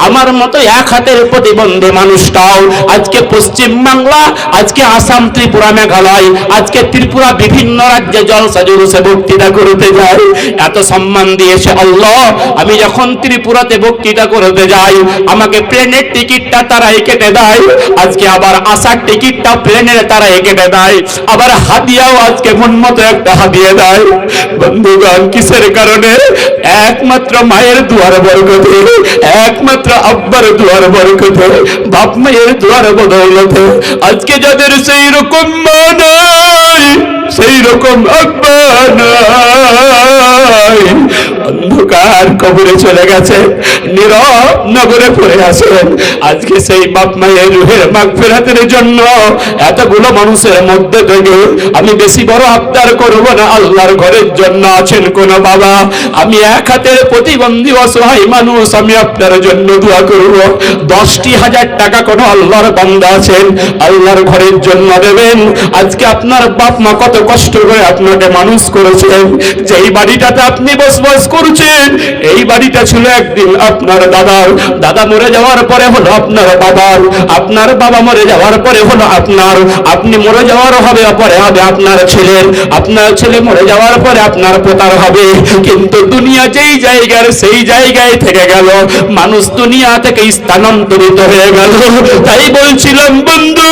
আমার মতো 1 হাতের প্রতিবন্ধী মানুষটাও আজকে পশ্চিম বাংলা, আজকে আসাম, ত্রিপুরা, মেঘালয়, আজকে ত্রিপুরা, বিভিন্ন রাজ্যে জলসা জুলুসে বক্তৃতা করতে যায়। এত সম্মান দিয়েছে আল্লাহ। আমি যখন ত্রিপুরাতে বক্তৃতা করতে যাই, আমাকে প্লেনের টিকিটটা তারাই কেটে দেয়। আজকে আবার আসার টিকিটটা প্লেনের তারাই কেটে দেয়। আবার হাদিয়াও আজকে মন মতো একটা হাদিয়া দেয়। বন্ধুগণ, কিসের কারণে? একমাত্র মায়ের দুয়ার বরকতে, একমাত্র আব্বার দুয়ার বরকতে, বাপ মায়ের দুয়ার বদৌলতে আজকে যাদের সেই রকম মা নাই, সেই রকম আব্বা নাই, অন্ধকার কবরে চলে গেছে, নীরব নগরে পড়ে আছেন। আজকে সেই বাপ মায়ের রুহের মাগফিরাতের জন্য এতগুলো মানুষের মধ্যে থেকে আমি বেশি বড় আবদার করব না। আল্লাহর ঘরের জন্য আছেন কোন বাবা, আমি 1 হাতের প্রতিবন্ধী অসহায় মানুষ, আমি আপনার জন্য দোয়া করব। 10,000 টাকা কোন আল্লাহর বান্দা আছেন, আল্লাহর ঘরের জন্য দেবেন। আজকে আপনার বাপ মা কত কষ্ট করে আপনাকে মানুষ করেছেন। যেই বাড়িটাতে আপনি বসবাস করছেন, এই বাড়িটা ছিল একদিন আপনার দাদার। দাদা মরে যাওয়ার পরে হলো আপনার বাবার, আপনার বাবা মরে যাওয়ার পরে হলো আপনার, আপনি মরে যাওয়ার হবে পরে হবে আপনার ছেলের, আপনার ছেলে মরে যাওয়ার পরে আপনার পোতার হবে। কিন্তু দুনিয়া যেই জায়গার সেই জায়গায় থেকে গেল, মানুষ দুনিয়া থেকে স্থানান্তরিত হয়ে গেল। তাই বলছিলাম বন্ধু,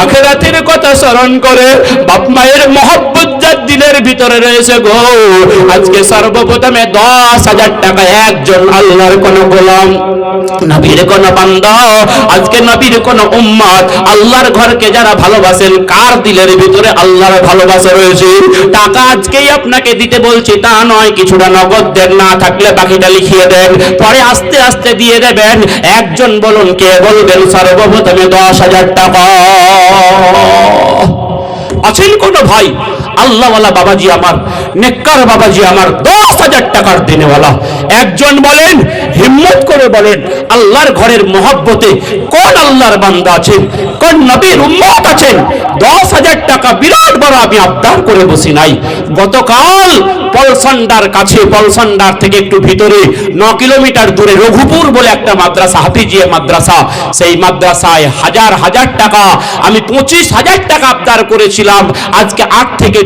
আখিরাতের কথা স্মরণ করে বাপ মায়ের মহব্বত আপনার দিলের ভিতরে রয়েছে গো, আজকে সর্বপ্রথমে 10,000 টাকা একজন আল্লাহর কোন গোলাম, নবীর কোন বান্দা, আজকে নবীর কোন উম্মত, আল্লাহর ঘরকে যারা ভালোবাসেন, কার দিলের ভিতরে আল্লাহর ভালোবাসা রয়েছে, টাকা আজকেই আপনাকে দিতে বলছি তা নয়, কিছুটা নগদ দেন, না থাকলে বাকিটা লিখিয়ে দেন, পরে আস্তে আস্তে দিয়ে দেবেন। একজন বলুন, কে বলবেন সর্বপ্রথমে 10,000 টাকা? আছেন কোন ভাই আল্লাহওয়ালা বাবাজি আমার, নেককার বাবাজি আমার, 10,000 টাকার দেনেওয়ালা? একজন বলেন, হিম্মত করে বলেন, আল্লাহর ঘরের মহব্বতে কোন আল্লাহর বান্দা আছেন, কোন নবীর উম্মত আছেন? 10,000 টাকা বিরাট বড় আমি আবদার করে বসি নাই। গতকাল পলসন্ডার কাছে, পলসন্ডার থেকে একটু ভিতরে 9 কিলোমিটার দূরে রঘুপুর বলে একটা মাদ্রাসা, হাফিজিয়া মাদ্রাসা, সেই মাদ্রাসায় হাজার হাজার টাকা, আমি 25,000 টাকা আবদার করেছিলাম। আজকে 8 থেকে